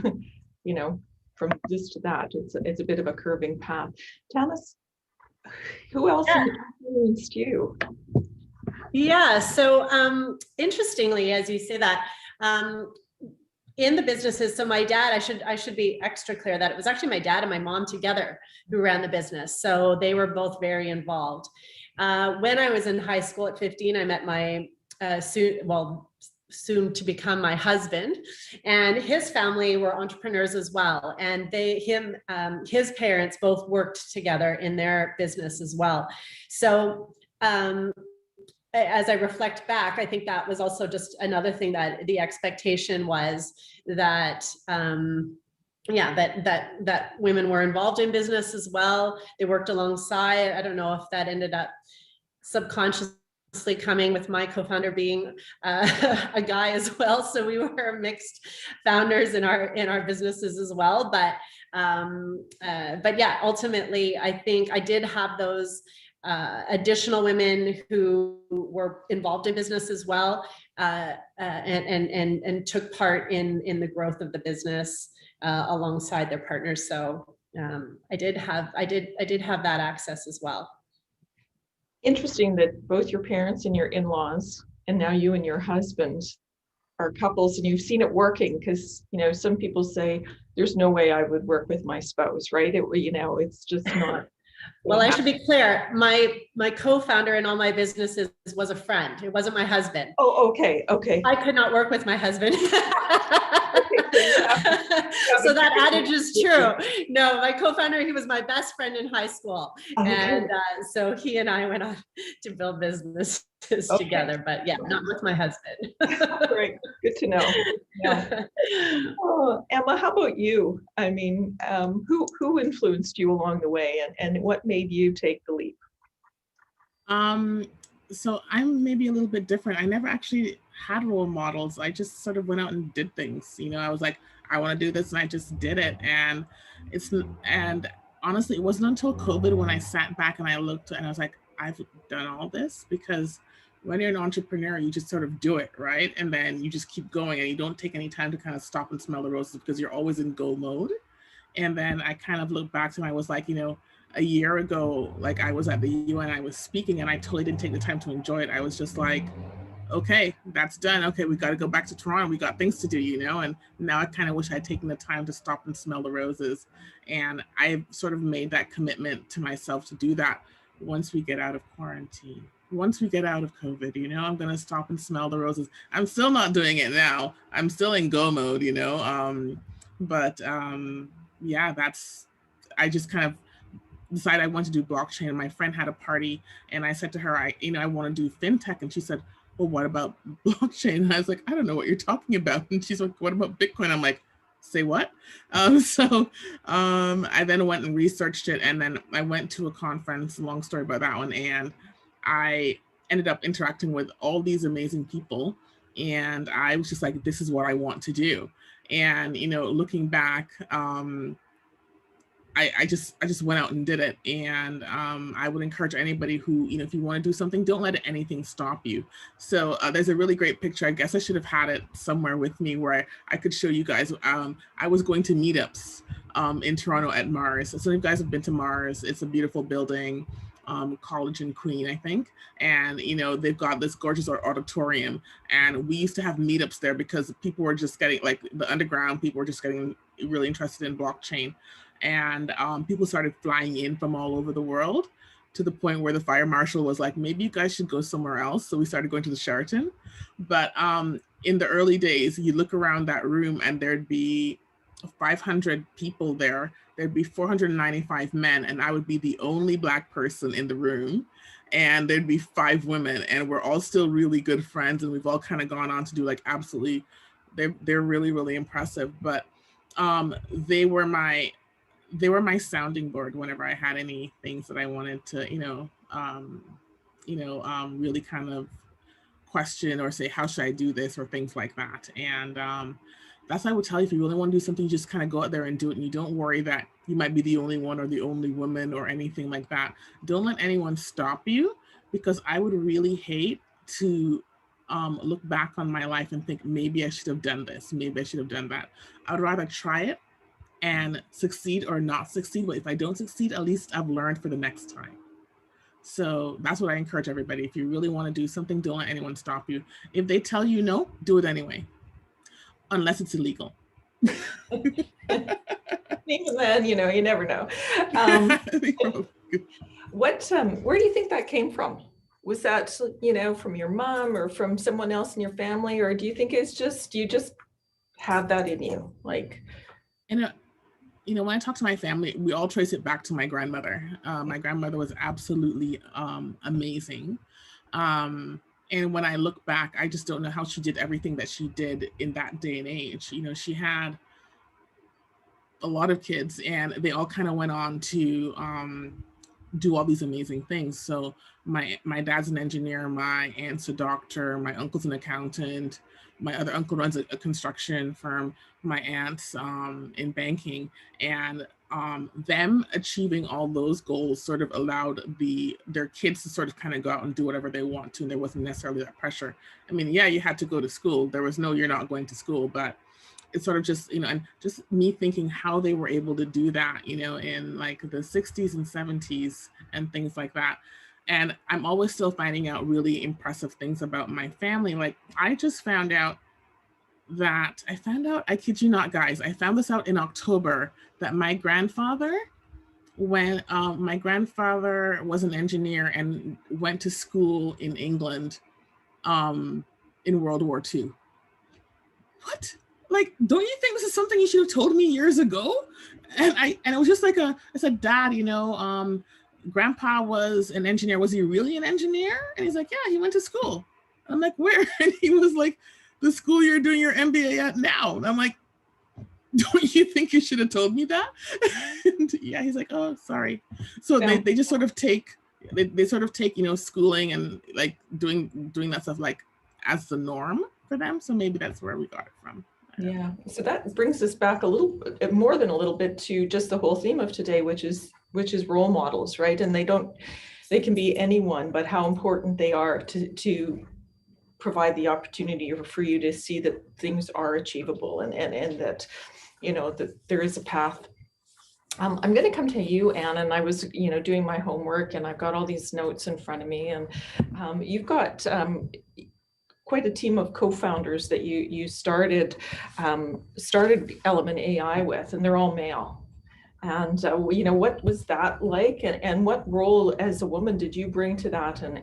you know, from this to that. It's a bit of a curving path. Tanis, who else influenced you? Yeah, so interestingly, as you say that, in the businesses, so my dad, I should be extra clear that it was actually my dad and my mom together who ran the business. So they were both very involved. When I was in high school at 15, I met my soon to become my husband, and his family were entrepreneurs as well. And his parents both worked together in their business as well. So as I reflect back, I think that was also just another thing, that the expectation was that that women were involved in business as well. They worked alongside. I don't know if that ended up subconsciously coming with my co-founder being a guy as well. So we were mixed founders in our businesses as well. But yeah, ultimately, I think I did have those additional women who were involved in business as well, and took part in the growth of the business alongside their partners. So I did have that access as well. Interesting that both your parents and your in-laws, and now you and your husband, are couples, and you've seen it working, because some people say there's no way I would work with my spouse, right? It's just not. Well, I should be clear. My co-founder in all my businesses was a friend. It wasn't my husband. Oh, okay. I could not work with my husband. So that adage is true. No, my co-founder, he was my best friend in high school. Okay. And so he and I went on to build businesses together, but yeah, not with my husband. Great, good to know. Yeah. Oh, Emma, how about you? I mean, who influenced you along the way, and what made you take the leap? So I'm maybe a little bit different. I never actually had role models. I just sort of went out and did things. I was like, I want to do this, and I just did it. And honestly, it wasn't until COVID when I sat back and I looked and I was like, I've done all this, because when you're an entrepreneur, you just sort of do it, right? And then you just keep going, and you don't take any time to kind of stop and smell the roses, because you're always in go mode. And then I kind of looked back and I was like, a year ago, like I was at the UN, I was speaking, and I totally didn't take the time to enjoy it. I was just like, okay, that's done. Okay, we got to go back to Toronto. We got things to do, and now I kind of wish I'd taken the time to stop and smell the roses. And I sort of made that commitment to myself to do that once we get out of quarantine. Once we get out of COVID, I'm going to stop and smell the roses. I'm still not doing it now. I'm still in go mode, yeah, I just kind of decided I wanted to do blockchain. And my friend had a party, and I said to her, I want to do fintech. And she said, well, what about blockchain? And I was like, I don't know what you're talking about. And she's like, what about Bitcoin? I'm like, say what? So I then went and researched it, and then I went to a conference, long story about that one, and I ended up interacting with all these amazing people, and I was just like, this is what I want to do. And looking back, I just went out and did it. And I would encourage anybody who, if you want to do something, don't let anything stop you. So there's a really great picture. I guess I should have had it somewhere with me where I could show you guys. I was going to meetups in Toronto at Mars. So you guys have been to Mars. It's a beautiful building, college in Queen, I think. And, they've got this gorgeous auditorium. And we used to have meetups there because people were just getting, like the underground, people were just getting really interested in blockchain. And people started flying in from all over the world, to the point where the fire marshal was like, maybe you guys should go somewhere else. So we started going to the Sheraton. But in the early days, you look around that room and there'd be 500 people there. There'd be 495 men, and I would be the only Black person in the room. And there'd be 5 women, and we're all still really good friends. And we've all kind of gone on to do like absolutely, they're really, really impressive. But they were my sounding board whenever I had any things that I wanted to, really kind of question or say, how should I do this, or things like that. And that's what I would tell you, if you really want to do something, you just kind of go out there and do it. And you don't worry that you might be the only one or the only woman or anything like that. Don't let anyone stop you, because I would really hate to look back on my life and think, maybe I should have done this, maybe I should have done that. I would rather try it and succeed or not succeed. But if I don't succeed, at least I've learned for the next time. So that's what I encourage everybody. If you really want to do something, don't let anyone stop you. If they tell you no, do it anyway, unless it's illegal. Even then, you never know. Where do you think that came from was that, you know, from your mom or from someone else in your family, or do you think it's just, you just have that in you? Like, And you know, when I talk to my family, we all trace it back to my grandmother. My grandmother was absolutely amazing. And when I look back, I just don't know how she did everything that she did in that day and age. You know, she had a lot of kids and they all kind of went on to do all these amazing things. So my dad's an engineer, my aunt's a doctor, my uncle's an accountant, my other uncle runs a construction firm, my aunt's in banking, and them achieving all those goals sort of allowed their kids to sort of kind of go out and do whatever they want to, and there wasn't necessarily that pressure. I mean, yeah, you had to go to school. There was no, you're not going to school, but it's sort of just, you know, and just me thinking how they were able to do that, you know, in like the 60s and 70s and things like that. And I'm always still finding out really impressive things about my family. Like I just found out, I kid you not, guys, I found this out in October that my grandfather, when my grandfather was an engineer and went to school in England in World War II. What? Like, don't you think this is something you should have told me years ago? And it was just like I said, Dad, you know, Grandpa was an engineer. Was he really an engineer? And he's like, yeah, he went to school. I'm like, where? And he was like, the school you're doing your MBA at now. And I'm like, don't you think you should have told me that? And yeah, he's like, oh, sorry. So Yeah. they just sort of take, they sort of take, you know, schooling and like doing that stuff like as the norm for them. So maybe that's where we got it from. yeah. So that brings us back a little bit, more than a little bit, to just the whole theme of today, which is role models, right? And they can be anyone, but how important they are to provide the opportunity for you to see that things are achievable and that, you know, that there is a path. I'm going to come to you, Anna, and I was, you know, doing my homework and I've got all these notes in front of me, and you've got quite a team of co-founders that you started Element AI with, and they're all male. And you know, what was that like, and what role as a woman did you bring to that? And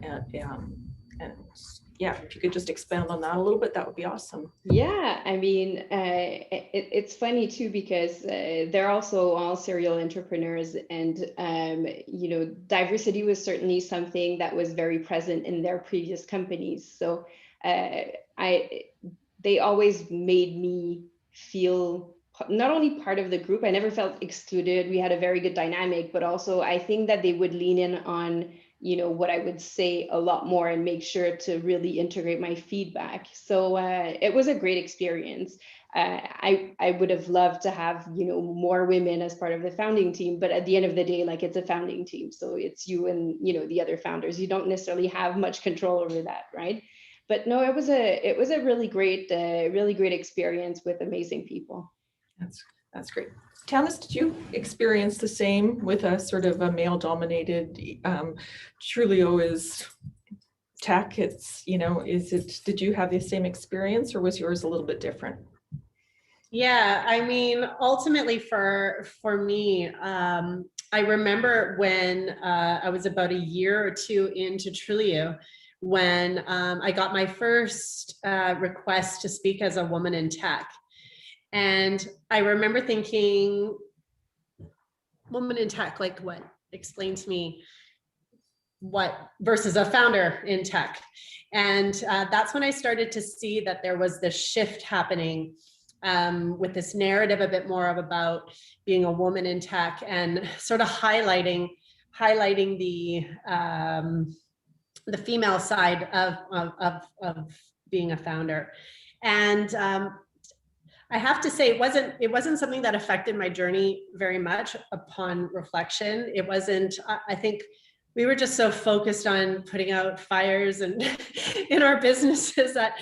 yeah, if you could just expand on that a little bit, that would be awesome. Yeah, I mean, it's funny too, because they're also all serial entrepreneurs, and you know, diversity was certainly something that was very present in their previous companies. So they always made me feel not only part of the group, I never felt excluded. We had a very good dynamic, but also I think that they would lean in on, you know, what I would say a lot more and make sure to really integrate my feedback. So it was a great experience. I would have loved to have, you know, more women as part of the founding team, but at the end of the day, like, it's a founding team. So it's you and, you know, the other founders. You don't necessarily have much control over that, right? But no, it was a really great experience with amazing people. That's great. Tanis, did you experience the same with a sort of a male-dominated? Trulio is tech. It's, you know, did you have the same experience, or was yours a little bit different? Yeah, I mean, ultimately for me, I remember when I was about a year or two into Trulio, when I got my first request to speak as a woman in tech. And I remember thinking, woman in tech, like what? Explain to me what versus a founder in tech. And that's when I started to see that there was this shift happening with this narrative a bit more about being a woman in tech, and sort of highlighting the female side of being a founder. And I have to say, it wasn't something that affected my journey very much upon reflection. It wasn't, I think we were just so focused on putting out fires and in our businesses that,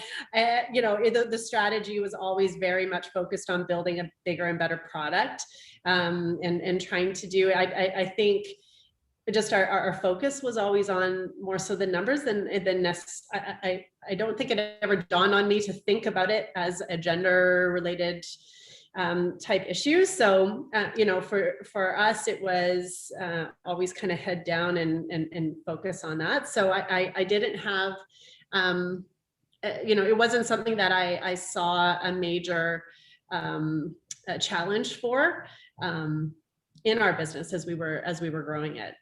you know, the strategy was always very much focused on building a bigger and better product, and trying to do, I think, just our focus was always on more so the numbers than I don't think it ever dawned on me to think about it as a gender related type issues. So, you know, for us, it was always kind of head down and focus on that. So I didn't have, you know, it wasn't something that I saw a major challenge for in our business as we were growing it.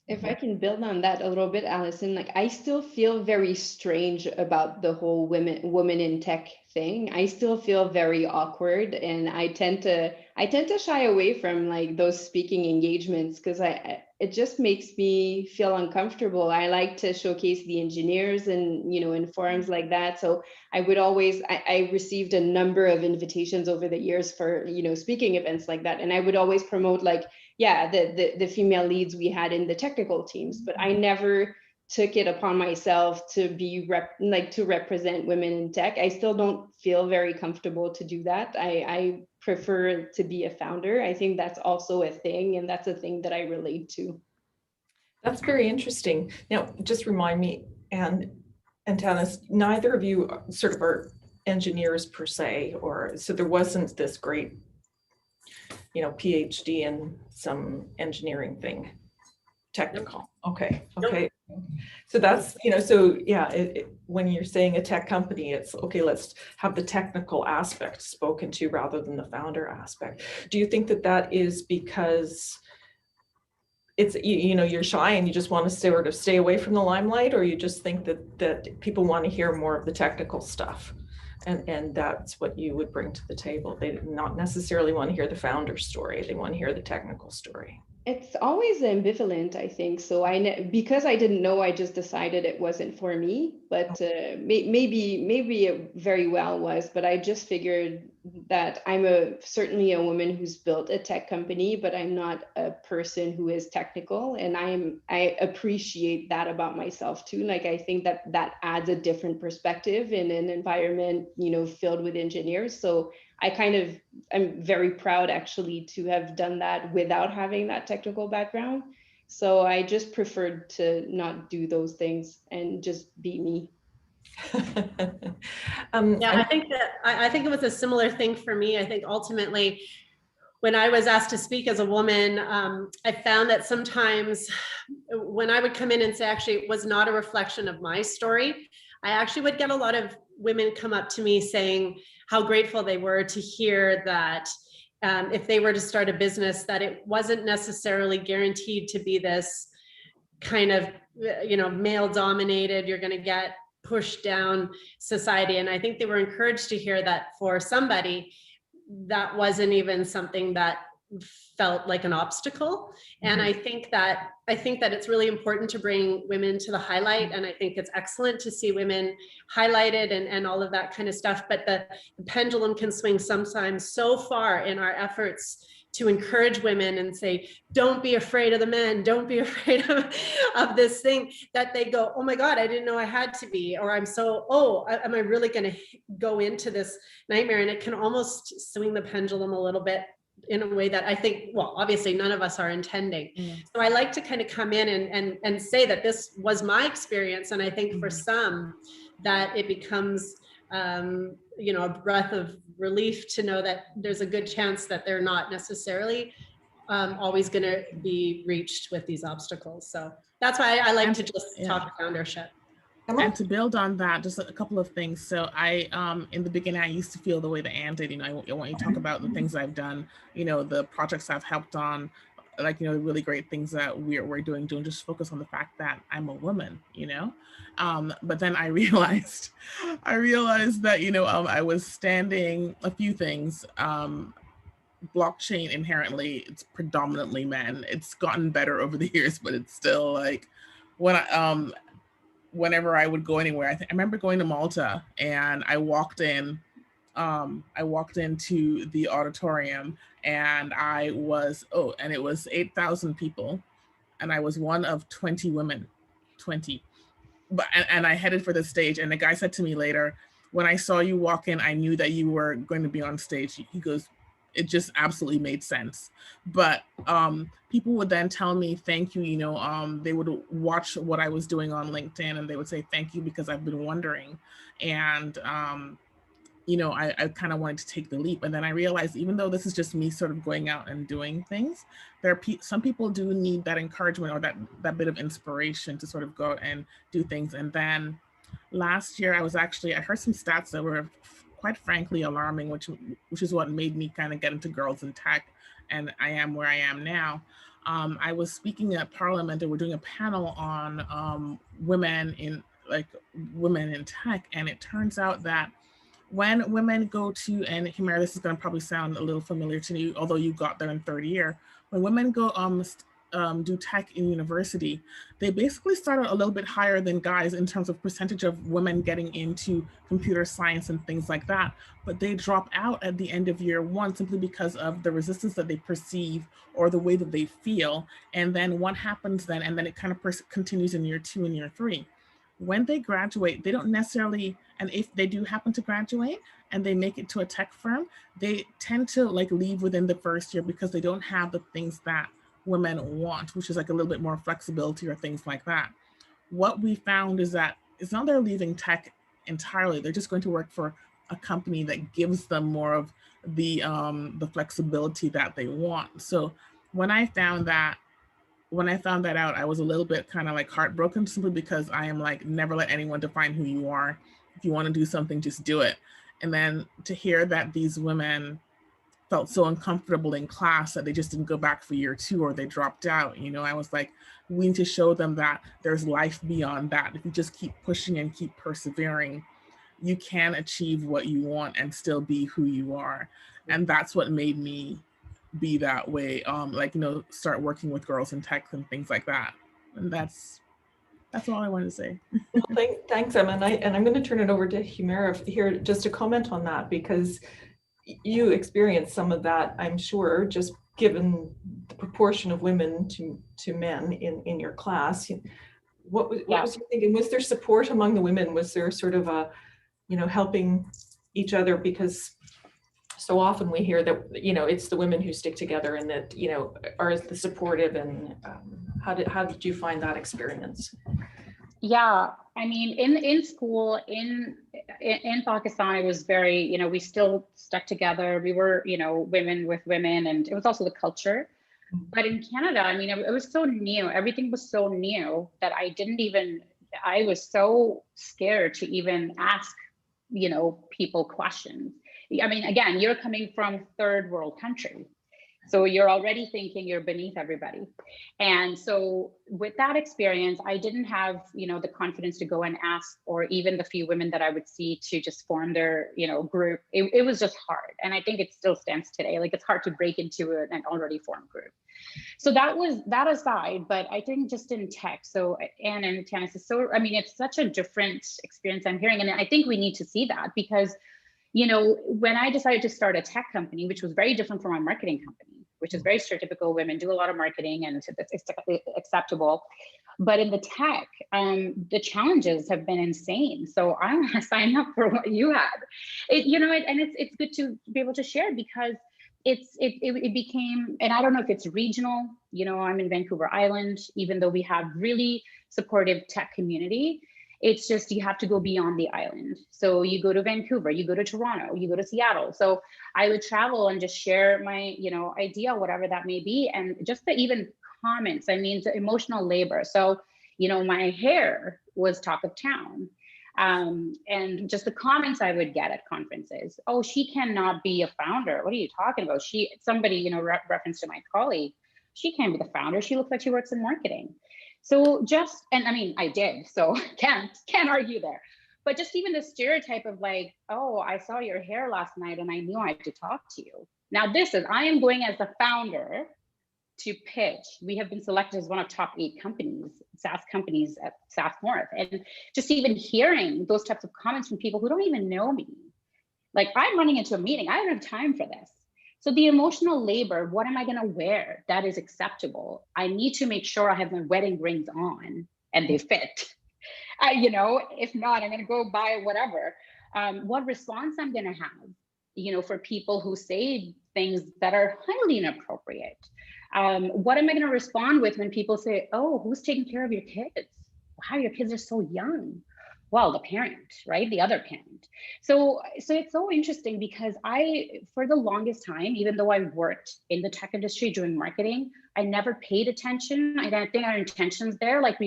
If I can build on that a little bit, Allison, like I still feel very strange about the whole women in tech thing. I still feel very awkward, and I tend to shy away from like those speaking engagements because it just makes me feel uncomfortable. I like to showcase the engineers and, you know, in forums like that. So I would always, I received a number of invitations over the years for, you know, speaking events like that, and I would always promote like, yeah, the female leads we had in the technical teams, but I never took it upon myself to be to represent women in tech. I still don't feel very comfortable to do that. I prefer to be a founder. I think that's also a thing, and that's a thing that I relate to. That's very interesting. Now, just remind me, and Tanis, neither of you sort of are engineers per se, or so there wasn't this great, you know, PhD in some engineering thing, technical. Okay. So that's, you know, so yeah, when you're saying a tech company, it's okay, let's have the technical aspect spoken to rather than the founder aspect. Do you think that that is because it's, you know, you're shy and you just want to sort of stay away from the limelight, or you just think that people want to hear more of the technical stuff? And that's what you would bring to the table. They not necessarily want to hear the founder story. They want to hear the technical story. It's always ambivalent, I think. So because I didn't know, I just decided it wasn't for me. But maybe it very well was. But I just figured that I'm certainly a woman who's built a tech company, but I'm not a person who is technical, and I appreciate that about myself too. Like I think that adds a different perspective in an environment, you know, filled with engineers. So I'm very proud actually to have done that without having that technical background. So I just preferred to not do those things and just be me. Yeah, I think it was a similar thing for me. I think ultimately, when I was asked to speak as a woman, I found that sometimes when I would come in and say, actually, it was not a reflection of my story, I actually would get a lot of women come up to me saying how grateful they were to hear that if they were to start a business, that it wasn't necessarily guaranteed to be this kind of, you know, male dominated, you're going to get pushed down society. And I think they were encouraged to hear that for somebody, that wasn't even something that felt like an obstacle. And I think that it's really important to bring women to the highlight. And I think it's excellent to see women highlighted and all of that kind of stuff. But the pendulum can swing sometimes so far in our efforts to encourage women and say, don't be afraid of the men, don't be afraid of this thing, that they go, oh my God, I didn't know I had to be, or I'm so, am I really going to go into this nightmare? And it can almost swing the pendulum a little bit in a way that I think, well, obviously none of us are intending. So I like to kind of come in and say that this was my experience. And I think for some that it becomes, you know, a breath of relief to know that there's a good chance that they're not necessarily always going to be reached with these obstacles. So that's why I like to just talk foundership. And to build on that, just a couple of things. So I, in the beginning, I used to feel the way that Anne did. You know, I want you to talk about the things I've done, you know, the projects I've helped on, like, you know, the really great things that we're doing. Don't just focus on the fact that I'm a woman, you know. But then I realized that, you know, I was standing a few things. Blockchain inherently, it's predominantly men. It's gotten better over the years, but it's still like when whenever I would go anywhere, I remember going to Malta and I walked into the auditorium and it was 8,000 people and I was one of 20 women, 20. But and I headed for the stage and the guy said to me later, when I saw you walk in, I knew that you were going to be on stage. He goes, it just absolutely made sense. But people would then tell me, thank you, you know, they would watch what I was doing on LinkedIn and they would say, thank you, because I've been wondering. And you know, I kind of wanted to take the leap. And then I realized, even though this is just me sort of going out and doing things, there are some people do need that encouragement or that bit of inspiration to sort of go out and do things. And then last year, I heard some stats that were quite frankly alarming, which is what made me kind of get into girls in tech, and I am where I am now. I was speaking at Parliament, and we're doing a panel on women in tech, and it turns out that when women go to, and Humaira, this is going to probably sound a little familiar to you, although you got there in third year, when women go do tech in university, they basically start a little bit higher than guys in terms of percentage of women getting into computer science and things like that, but they drop out at the end of year one simply because of the resistance that they perceive or the way that they feel. And then what happens then, and then it kind of continues in year two and year three. When they graduate, they don't necessarily, and if they do happen to graduate and they make it to a tech firm, they tend to like leave within the first year because they don't have the things that women want, which is like a little bit more flexibility or things like that. What we found is that it's not they're leaving tech entirely, they're just going to work for a company that gives them more of the flexibility that they want. So when I found that out, I was a little bit kind of like heartbroken, simply because I am like, never let anyone define who you are. If you want to do something, just do it. And then to hear that these women felt so uncomfortable in class that they just didn't go back for year two or they dropped out, you know, I was like, we need to show them that there's life beyond that. If you just keep pushing and keep persevering, you can achieve what you want and still be who you are. And that's what made me be that way, like, you know, start working with girls in tech and things like that. And that's all I wanted to say. Well, thanks, Emma. And I'm going to turn it over to Humaira here just to comment on that, because you experienced some of that, I'm sure, just given the proportion of women to men in your class. What was you thinking? Was there support among the women? Was there sort of a, you know, helping each other? Because so often we hear that, you know, it's the women who stick together and that, you know, are the supportive. And how did you find that experience? Yeah, I mean, in school in Pakistan, it was very, you know, we still stuck together. We were, you know, women with women, and it was also the culture. But in Canada, I mean, it was so new. Everything was so new that I was so scared to even ask, you know, people questions. I mean, again, you're coming from third world country, so you're already thinking you're beneath everybody. And so with that experience, I didn't have, you know, the confidence to go and ask, or even the few women that I would see to just form their, you know, group. It was just hard. And I think it still stands today. Like, it's hard to break into an already formed group. So that was that aside, but I think just in tech, so, and in tennis is so, I mean, it's such a different experience I'm hearing. And I think we need to see that, because, you know, when I decided to start a tech company, which was very different from my marketing company, which is very stereotypical, women do a lot of marketing and it's acceptable. But in the tech, the challenges have been insane. So I want to sign up for what you had. You know, and it's good to be able to share, because it became, and I don't know if it's regional, you know, I'm in Vancouver Island, even though we have really supportive tech community, it's just, you have to go beyond the island. So you go to Vancouver, you go to Toronto, you go to Seattle. So I would travel and just share my, you know, idea, whatever that may be. And just the even comments, I mean, the emotional labor. So, you know, my hair was talk of town. And just the comments I would get at conferences. Oh, she cannot be a founder. What are you talking about? Somebody, you know, reference to my colleague, she can't be the founder. She looks like she works in marketing. So just, and I mean, I did, so can't argue there. But just even the stereotype of like, oh, I saw your hair last night and I knew I had to talk to you. Now I am going as the founder to pitch. We have been selected as one of top 8 companies, SaaS companies at SaaS North. And just even hearing those types of comments from people who don't even know me. Like, I'm running into a meeting, I don't have time for this. So the emotional labor, what am I going to wear that is acceptable? I need to make sure I have my wedding rings on and they fit. You know, if not, I'm going to go buy whatever. What response I'm going to have, you know, for people who say things that are highly inappropriate. What am I going to respond with when people say, oh, who's taking care of your kids? Wow, your kids are so young. Well, the parent, right? The other parent. So it's so interesting because for the longest time, even though I worked in the tech industry doing marketing, I never paid attention. I don't think our intentions there, like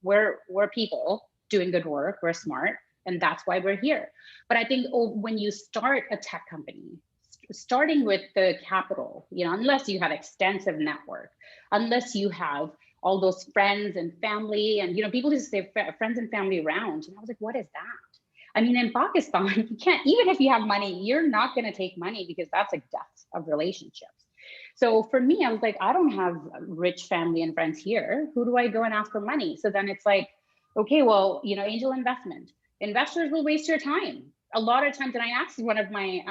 we're people doing good work, we're smart, and that's why we're here. But I think when you start a tech company, starting with the capital, unless you have extensive network, unless you have all those friends and family, and people just say friends and family around. And I was like, what is that? I mean, in Pakistan, you can't, even if you have money, you're not going to take money because that's a death of relationships. So for me, I was like, I don't have rich family and friends here. Who do I go and ask for money? So then it's like, okay, well, angel investment. Investors will waste your time. A lot of times, and I asked one of my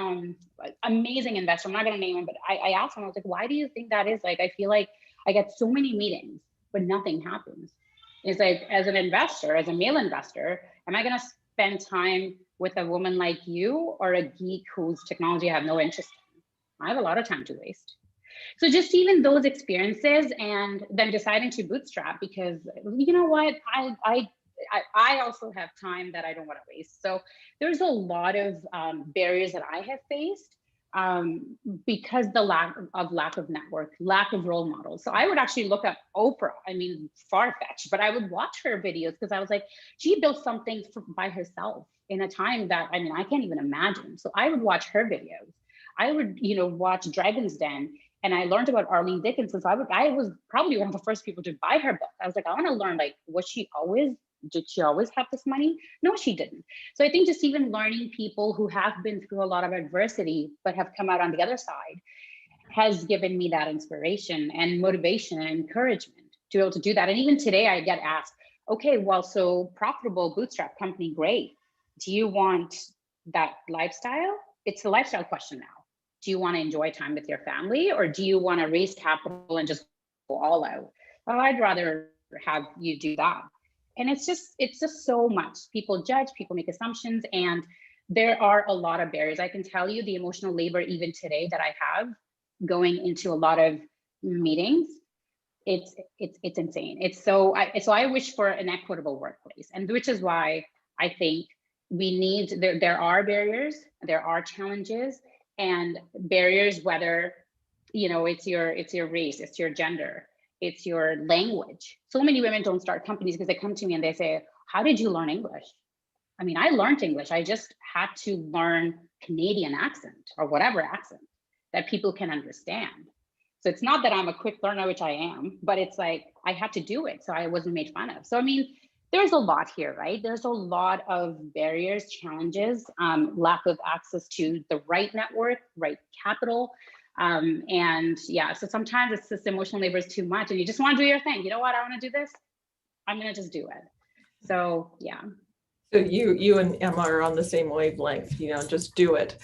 amazing investors, I'm not going to name him, but I asked him, I was like, why do you think that is? Like, I feel like I get so many meetings, but nothing happens. It's like, as an investor, as a male investor, am I going to spend time with a woman like you or a geek whose technology I have no interest in? I have a lot of time to waste. So just even those experiences, and then deciding to bootstrap because you know what, I also have time that I don't want to waste. So there's a lot of barriers that I have faced because the lack of network, lack of role models. So I would actually look up Oprah. I mean, far-fetched, but I would watch her videos because I was like, she built something by herself in a time that, I mean, I can't even imagine. So I would watch her videos. I would, watch Dragon's Den, and I learned about Arlene Dickinson. So I was probably one of the first people to buy her book. I was like, I want to learn, like, did she always have this money? No, she didn't. So I think just even learning people who have been through a lot of adversity, but have come out on the other side, has given me that inspiration and motivation and encouragement to be able to do that. And even today I get asked, okay, well, so profitable bootstrap company, great. Do you want that lifestyle? It's the lifestyle question now. Do you want to enjoy time with your family, or do you want to raise capital and just go all out? Oh, I'd rather have you do that. And it's just so much. People judge, people make assumptions, and there are a lot of barriers. I can tell you the emotional labor even today that I have going into a lot of meetings, it's insane. So I wish for an equitable workplace, and which is why I think we need, there are barriers, there are challenges, and barriers, whether it's your race, it's your gender, it's your language. So many women don't start companies because they come to me and they say, how did you learn English? I mean, I learned English. I just had to learn Canadian accent or whatever accent that people can understand. So it's not that I'm a quick learner, which I am, but it's like, I had to do it so I wasn't made fun of. So, I mean, there's a lot here, right? There's a lot of barriers, challenges, lack of access to the right network, right capital. And yeah, so sometimes it's just emotional labor is too much and you just want to do your thing. You know what, I want to do this, I'm going to just do it. So yeah. So you and Emma are on the same wavelength, just do it.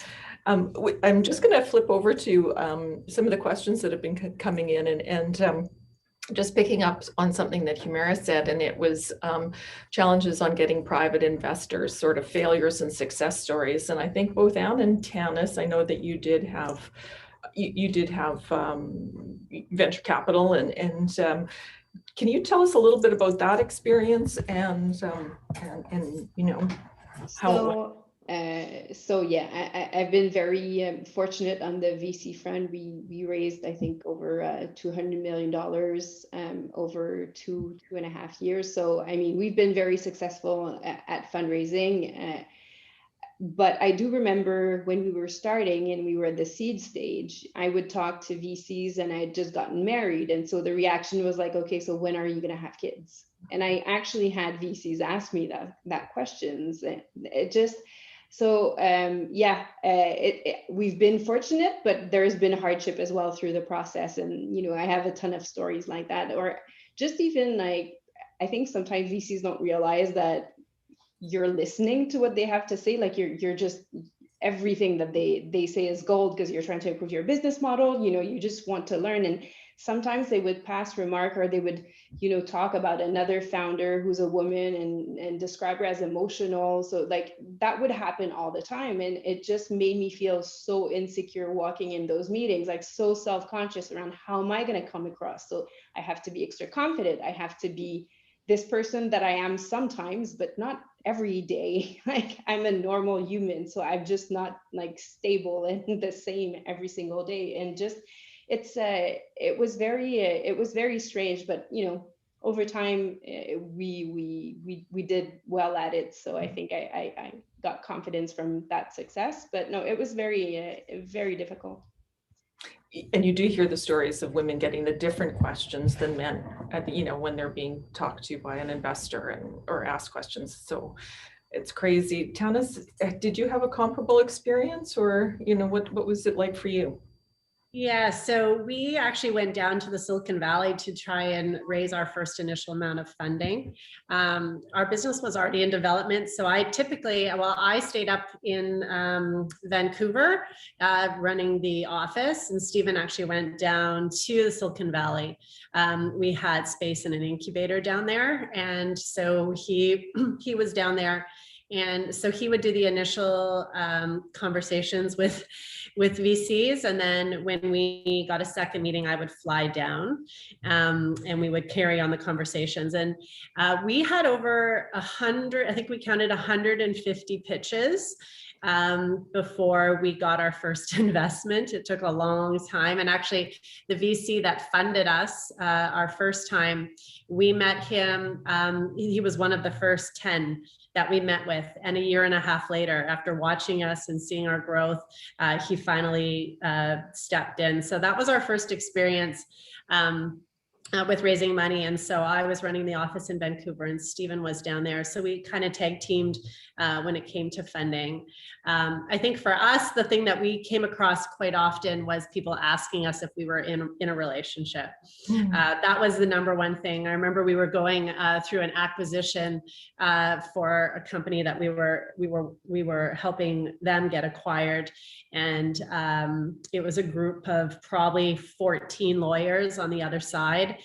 I'm just going to flip over to some of the questions that have been coming in, and just picking up on something that Humaira said, and it was challenges on getting private investors, sort of failures and success stories. And I think both Anne and Tanis, I know that you did have venture capital, and can you tell us a little bit about that experience and how? So yeah, I've been very fortunate on the VC front. We raised, I think, over $200 million over two and a half years. So I mean, we've been very successful at fundraising. But I do remember when we were starting and we were at the seed stage, I would talk to VCs, and I had just gotten married. And so the reaction was like, okay, so when are you going to have kids? And I actually had VCs ask me that questions. It just, so we've been fortunate, but there's been hardship as well through the process. And, I have a ton of stories like that, or just even like, I think sometimes VCs don't realize that you're listening to what they have to say. Like you're just, everything that they say is gold because you're trying to improve your business model. You just want to learn. And sometimes they would pass remark, or they would, talk about another founder who's a woman and describe her as emotional. So like that would happen all the time. And it just made me feel so insecure walking in those meetings, like so self-conscious around how am I going to come across? So I have to be extra confident. I have to be this person that I am sometimes, but not every day. Like I'm a normal human, so I'm just not like stable and the same every single day. And just it was very strange, but you know, over time we did well at it. So I think I got confidence from that success. But no, it was very difficult. And you do hear the stories of women getting the different questions than men at the, you know, when they're being talked to by an investor and or asked questions. So it's crazy. Tanis, did you have a comparable experience, or you know, what was it like for you? Yeah, so we actually went down to the Silicon Valley to try and raise our first initial amount of funding. Our business was already in development, so I stayed up in Vancouver running the office, and Stephen actually went down to the Silicon Valley. We had space in an incubator down there, and so he was down there. And so he would do the initial conversations with VCs. And then when we got a second meeting, I would fly down and we would carry on the conversations. And we had over 100, I think we counted 150 pitches before we got our first investment. It took a long time. And actually the VC that funded us our first time, we met him. He was one of the first 10 that we met with. And a year and a half later, after watching us and seeing our growth, he finally stepped in. So that was our first experience with raising money. And so I was running the office in Vancouver and Stephen was down there. So we kind of tag teamed when it came to funding. I think for us, the thing that we came across quite often was people asking us if we were in a relationship. That was the number one thing. I remember we were going through an acquisition for a company that we were helping them get acquired. And it was a group of probably 14 lawyers on the other side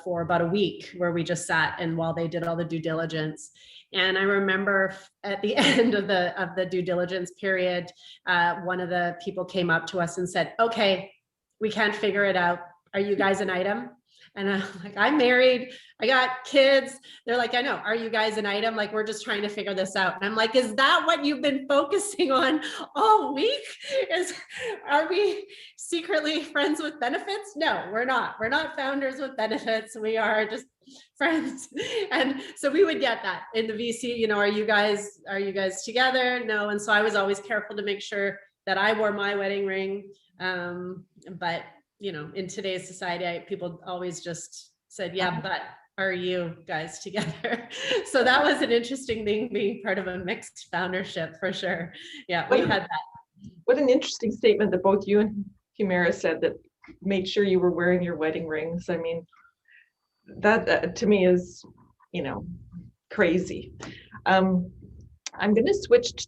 for about a week, where we just sat and while they did all the due diligence. And I remember at the end of the due diligence period, one of the people came up to us and said, "Okay, we can't figure it out. Are you guys an item?" And I'm like, "I'm married. I got kids." They're like, "I know. Are you guys an item? Like, we're just trying to figure this out." And I'm like, "Is that what you've been focusing on all week? Are we secretly friends with benefits?" No, we're not. We're not founders with benefits. We are just friends. And so we would get that in the VC, you know, are you guys together? No. And so I was always careful to make sure that I wore my wedding ring. But you know, in today's society, people always just said, "Yeah, but are you guys together?" So that was an interesting thing, being part of a mixed foundership for sure. Yeah, we had that. What an interesting statement that both you and Humaira said, that make sure you were wearing your wedding rings. I mean, that to me is, you know, crazy. I'm going to switch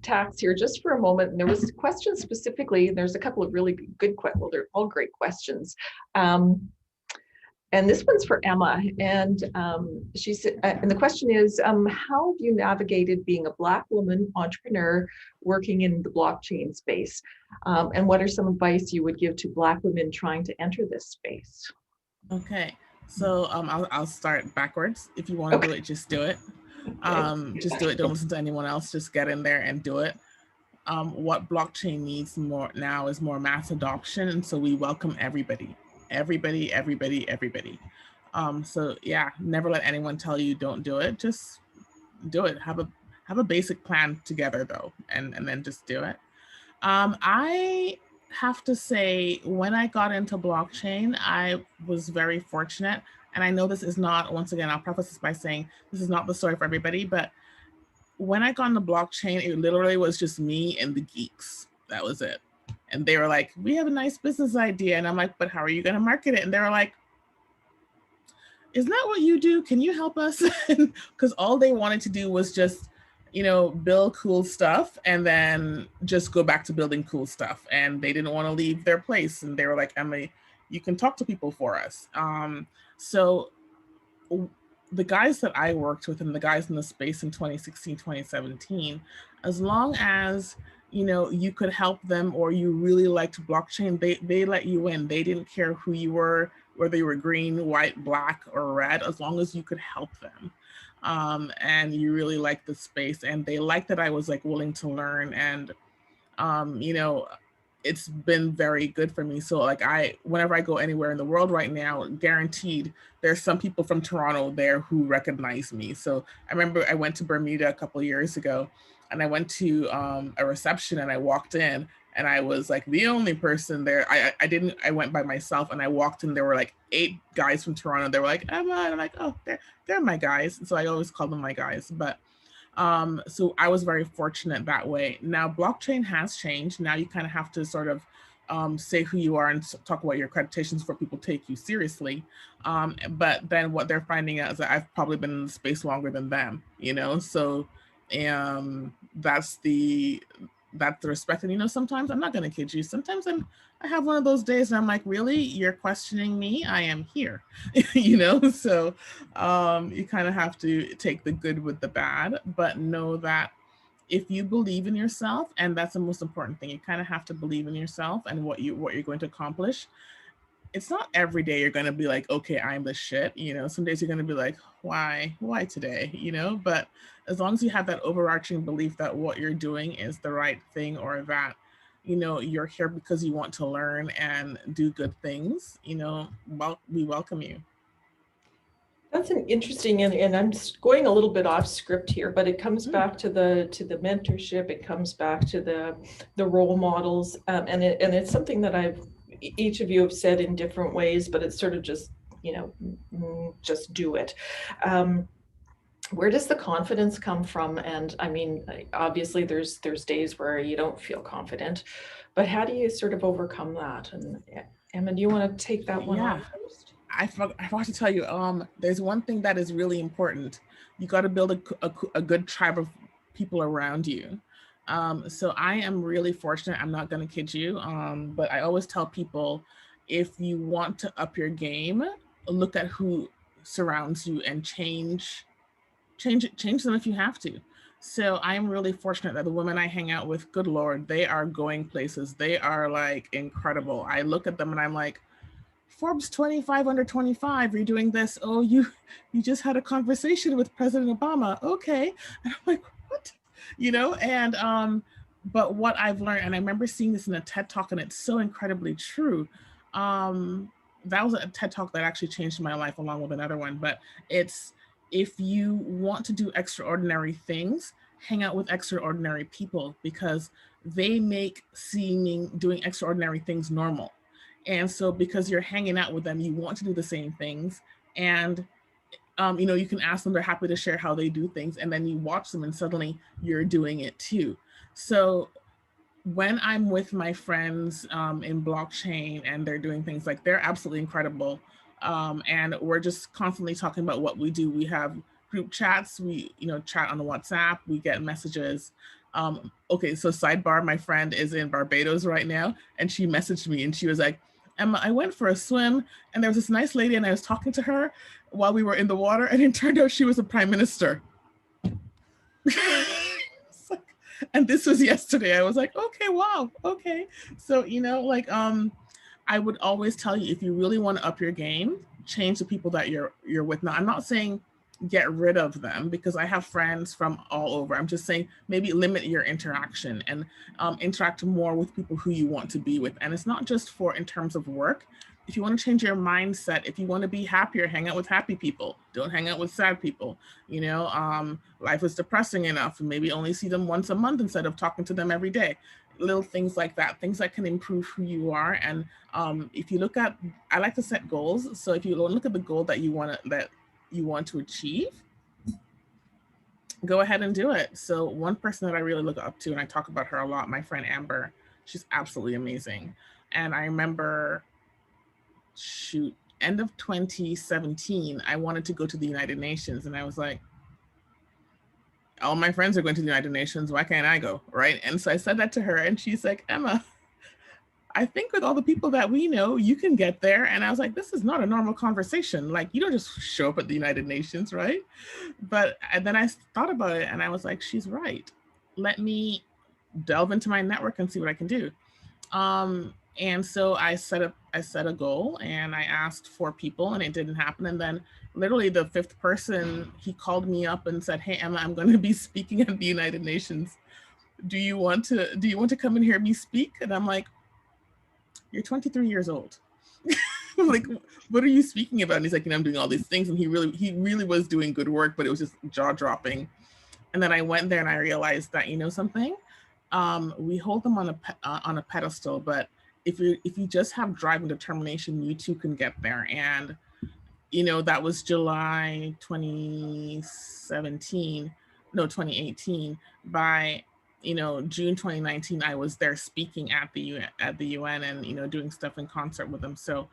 tacks here just for a moment. And there was a question specifically, and there's a couple of really good questions. Well, they're all great questions. And this one's for Emma. And she said, and the question is, how have you navigated being a Black woman entrepreneur working in the blockchain space? And what are some advice you would give to Black women trying to enter this space? Okay, so I'll start backwards. If you want to do it, just do it. Just do it. Don't listen to anyone else. Just get in there and do it. What blockchain needs more now is more mass adoption, and so we welcome everybody. So yeah, never let anyone tell you don't do it. Just do it. Have a basic plan together though, and then just do it. I have to say, when I got into blockchain, I was very fortunate. And I know this is not, once again, I'll preface this by saying this is not the story for everybody, but when I got into blockchain, it literally was just me and the geeks. That was it. And they were like, "We have a nice business idea." And I'm like, "But how are you going to market it?" And they were like, "Isn't that what you do? Can you help us?" Because all they wanted to do was just, you know, build cool stuff and then just go back to building cool stuff. And they didn't want to leave their place. And they were like, "Emily, you can talk to people for us." So the guys that I worked with and the guys in the space in 2016, 2017, as long as, you know, you could help them or you really liked blockchain, they let you in. They didn't care who you were, whether you were green, white, black, or red, as long as you could help them. And you really liked the space, and they liked that I was like willing to learn. And you know, it's been very good for me. So like whenever I go anywhere in the world right now, guaranteed there's some people from Toronto there who recognize me. So I remember I went to Bermuda a couple of years ago, and I went to a reception, and I walked in, and I was like the only person there. I went by myself, and I walked in, there were like 8 guys from Toronto. They were like, Emma, and I'm like, oh, they're my guys. And so I always call them my guys. But so I was very fortunate that way. Now, blockchain has changed. Now you kind of have to sort of say who you are and talk about your accreditations for people to take you seriously. But then what they're finding out is that I've probably been in the space longer than them, you know? So that's the respect. And, you know, sometimes I'm not going to kid you. Sometimes I have one of those days and I'm like, really, you're questioning me? I am here, you know? So you kind of have to take the good with the bad, but know that if you believe in yourself, and that's the most important thing, you kind of have to believe in yourself and what you're going to accomplish. It's not every day you're going to be like, okay, I'm the shit. You know, some days you're going to be like, why today? You know, but as long as you have that overarching belief that what you're doing is the right thing, or that, you know, you're here because you want to learn and do good things, you know, we welcome you. That's an interesting, and I'm going a little bit off script here, but it comes back to the mentorship. It comes back to the role models, and it's something that each of you have said in different ways, but it's sort of just, you know, just do it. Where does the confidence come from? And I mean, obviously there's days where you don't feel confident, but how do you sort of overcome that? And Emma, do you want to take that one on first? I forgot to tell you, there's one thing that is really important. You got to build a good tribe of people around you. So I am really fortunate. I'm not going to kid you, but I always tell people, if you want to up your game, look at who surrounds you and change them if you have to. So I'm really fortunate that the women I hang out with, good Lord, they are going places. They are like incredible. I look at them and I'm like, Forbes 25 under 25, you're doing this. Oh, you just had a conversation with President Obama. Okay. And I'm like, what? You know, and but what I've learned, and I remember seeing this in a TED Talk, and it's so incredibly true. That was a TED Talk that actually changed my life, along with another one. But it's, if you want to do extraordinary things, hang out with extraordinary people, because they make doing extraordinary things normal. And so because you're hanging out with them, you want to do the same things. And, you know, you can ask them, they're happy to share how they do things. And then you watch them and suddenly you're doing it too. So when I'm with my friends in blockchain and they're doing things, like, they're absolutely incredible. And we're just constantly talking about what we do. We have group chats, we, you know, chat on WhatsApp, we get messages. Okay, so sidebar, my friend is in Barbados right now, and she messaged me and she was like, Emma, I went for a swim and there was this nice lady and I was talking to her while we were in the water, and it turned out she was a prime minister. And this was yesterday. I was like, okay, wow, okay. So, you know, like, I would always tell you, if you really want to up your game, change the people that you're with. Now, I'm not saying get rid of them, because I have friends from all over. I'm just saying maybe limit your interaction and interact more with people who you want to be with. And it's not just in terms of work. If you want to change your mindset, if you want to be happier, hang out with happy people. Don't hang out with sad people. You know, life is depressing enough, and maybe only see them once a month instead of talking to them every day. Little things like that, things that can improve who you are. And if you look at, I like to set goals. So if you look at the goal that you want to achieve, go ahead and do it. So one person that I really look up to, and I talk about her a lot, my friend Amber, she's absolutely amazing. And I remember, end of 2017, I wanted to go to the United Nations, and I was like, all my friends are going to the United Nations, why can't I go, right? And so I said that to her, and she's like, Emma, I think with all the people that we know, you can get there. And I was like, this is not a normal conversation. Like, you don't just show up at the United Nations, right? And then I thought about it, and I was like, she's right. Let me delve into my network and see what I can do. And so I set a goal and I asked 4 people and it didn't happen. And then literally the 5th person, he called me up and said, "Hey, Emma, I'm going to be speaking at the United Nations. Do you want to come and hear me speak?" And I'm like, "You're 23 years old." I'm like, "What are you speaking about?" And he's like, "I'm doing all these things." And he really was doing good work, but it was just jaw dropping. And then I went there and I realized that, something, we hold them on a pedestal, but if you just have drive and determination, you too can get there. And that was July 2017, no, 2018. By June 2019, I was there speaking at the UN and doing stuff in concert with them. So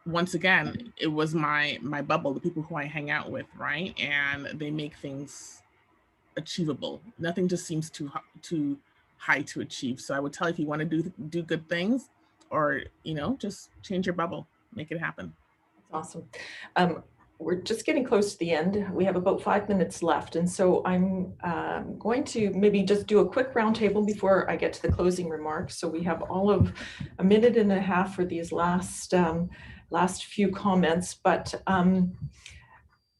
once again, it was my bubble, the people who I hang out with, right? And they make things achievable. Nothing just seems too high to achieve. So I would tell you, if you want to do good things, or just change your bubble, make it happen. That's awesome. We're just getting close to the end. We have about 5 minutes left. And so I'm going to maybe just do a quick roundtable before I get to the closing remarks. So we have all of a minute and a half for these last few comments. But I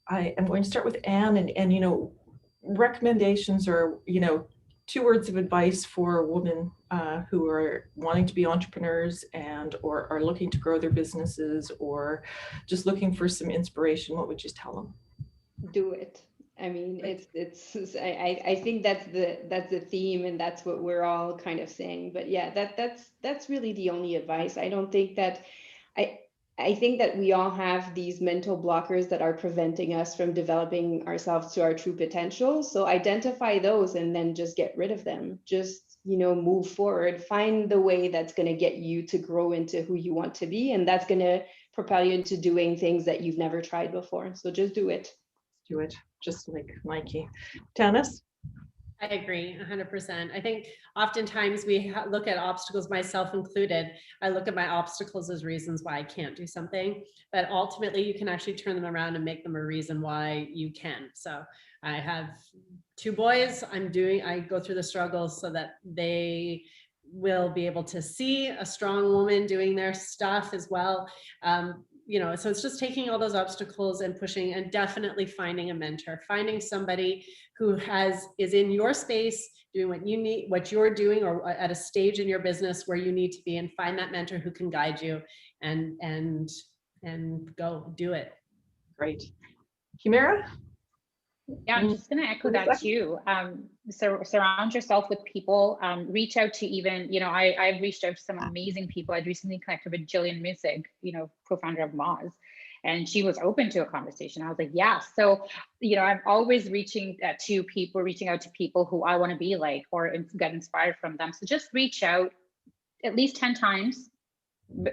am going to start with Anne, and recommendations or 2 words of advice for women who are wanting to be entrepreneurs or are looking to grow their businesses or just looking for some inspiration. What would you tell them? Do it. I mean, I think that's the theme, and that's what we're all kind of saying. But yeah, that's really the only advice. I don't think that I think that we all have these mental blockers that are preventing us from developing ourselves to our true potential. So identify those and then just get rid of them. Just, move forward, find the way that's going to get you to grow into who you want to be. And that's going to propel you into doing things that you've never tried before. So just do it. Do it, just like Mikey. Tanis? I agree 100%. I think oftentimes we look at obstacles, myself included. I look at my obstacles as reasons why I can't do something, but ultimately you can actually turn them around and make them a reason why you can. So I have 2 boys. I go through the struggles so that they will be able to see a strong woman doing their stuff as well. So it's just taking all those obstacles and pushing, and definitely finding a mentor, finding somebody who is in your space doing what you need, what you're doing, or at a stage in your business where you need to be, and find that mentor who can guide you and go do it. Great. Humaira? Yeah, I'm just going to echo that too. Surround yourself with people, reach out to I've reached out to some amazing people. I'd recently connected with Jillian Musig, co-founder of Moz, and she was open to a conversation. I was like, yeah. So, I'm always reaching out to people who I want to be like, or get inspired from them. So just reach out at least 10 times, and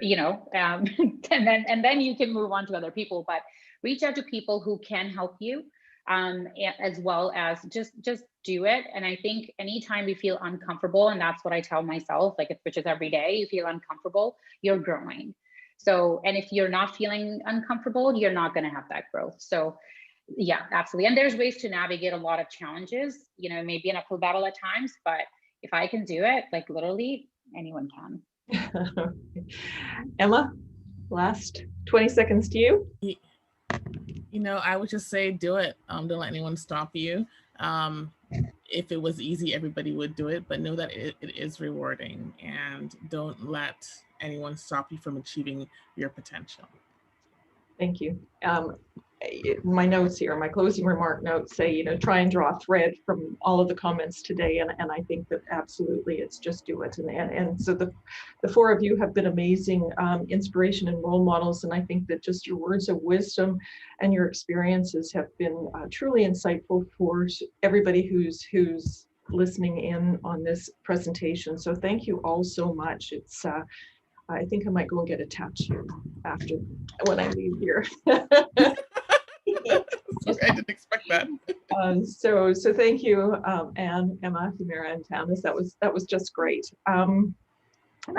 then you can move on to other people, but reach out to people who can help you. As well as just do it. And I think anytime we feel uncomfortable, and that's what I tell myself, which is every day, you feel uncomfortable, you're growing. So, and if you're not feeling uncomfortable, you're not going to have that growth. So yeah, absolutely. And there's ways to navigate a lot of challenges, maybe an uphill battle at times, but if I can do it, literally anyone can. Emma, last 20 seconds to you. I would just say do it. Don't let anyone stop you. If it was easy, everybody would do it, but know that it is rewarding, and don't let anyone stop you from achieving your potential. Thank you. My notes here, my closing remark notes say, try and draw a thread from all of the comments today. And I think that absolutely it's just do it. And so the 4 of you have been amazing inspiration and role models. And I think that just your words of wisdom and your experiences have been truly insightful for everybody who's listening in on this presentation. So thank you all so much. It's I think I might go and get a tattoo after when I leave here. Sorry, I didn't expect that. So thank you, Anne, Emma, Humaira, and Tanis. That was just great. I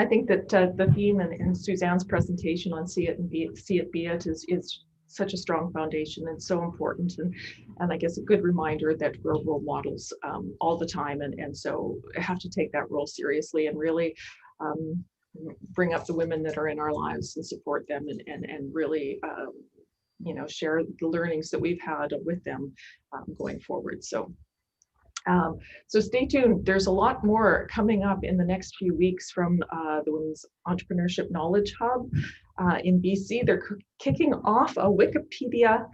think that the theme in Suzanne's presentation on see it and be it is such a strong foundation and so important, and I guess a good reminder that we're role models all the time, and so I have to take that role seriously and really bring up the women that are in our lives and support them and really, share the learnings that we've had with them going forward. So stay tuned. There's a lot more coming up in the next few weeks from the Women's Entrepreneurship Knowledge Hub in BC. They're kicking off a Wikipedia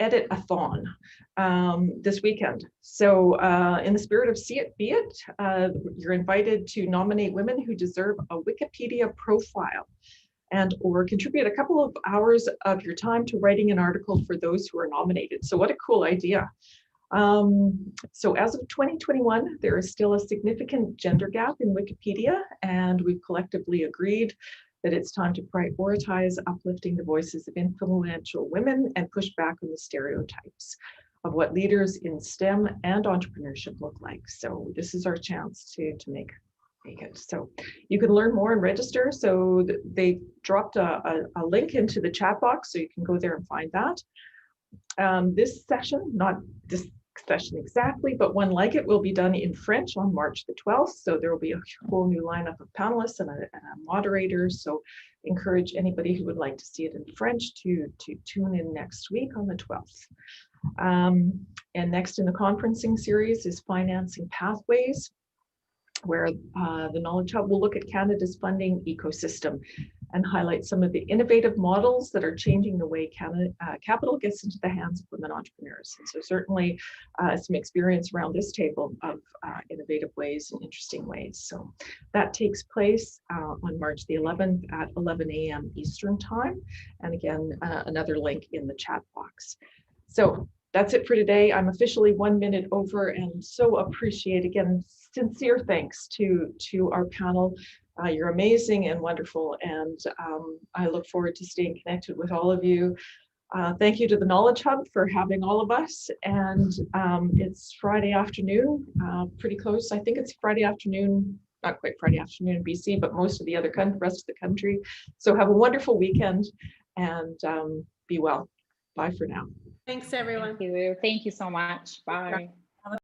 edit-a-thon this weekend. So in the spirit of see it, be it, you're invited to nominate women who deserve a Wikipedia profile and or contribute a couple of hours of your time to writing an article for those who are nominated. So what a cool idea. So as of 2021, there is still a significant gender gap in Wikipedia, and we've collectively agreed that it's time to prioritize uplifting the voices of influential women and push back on the stereotypes of what leaders in STEM and entrepreneurship look like. So this is our chance to make it. So you can learn more and register. So they dropped a link into the chat box, so you can go there and find that. This session, not this session exactly, but one like it will be done in French on March the 12th. So there will be a whole new lineup of panelists and a moderator. So encourage anybody who would like to see it in French to tune in next week on the 12th. And next in the conferencing series is Financing Pathways, where the Knowledge Hub will look at Canada's funding ecosystem and highlight some of the innovative models that are changing the way capital gets into the hands of women entrepreneurs. And so certainly some experience around this table of innovative ways and interesting ways. So that takes place on March the 11th at 11 a.m. Eastern time. And again, another link in the chat box. So that's it for today. I'm officially 1 minute over, and so appreciate, again, sincere thanks to our panel. You're amazing and wonderful, and I look forward to staying connected with all of you. Thank you to the Knowledge Hub for having all of us, and it's Friday afternoon, pretty close. I think it's Friday afternoon, not quite Friday afternoon in BC, but most of the other rest of the country. So have a wonderful weekend and be well. Bye for now. Thanks, everyone. Thank you so much. Bye.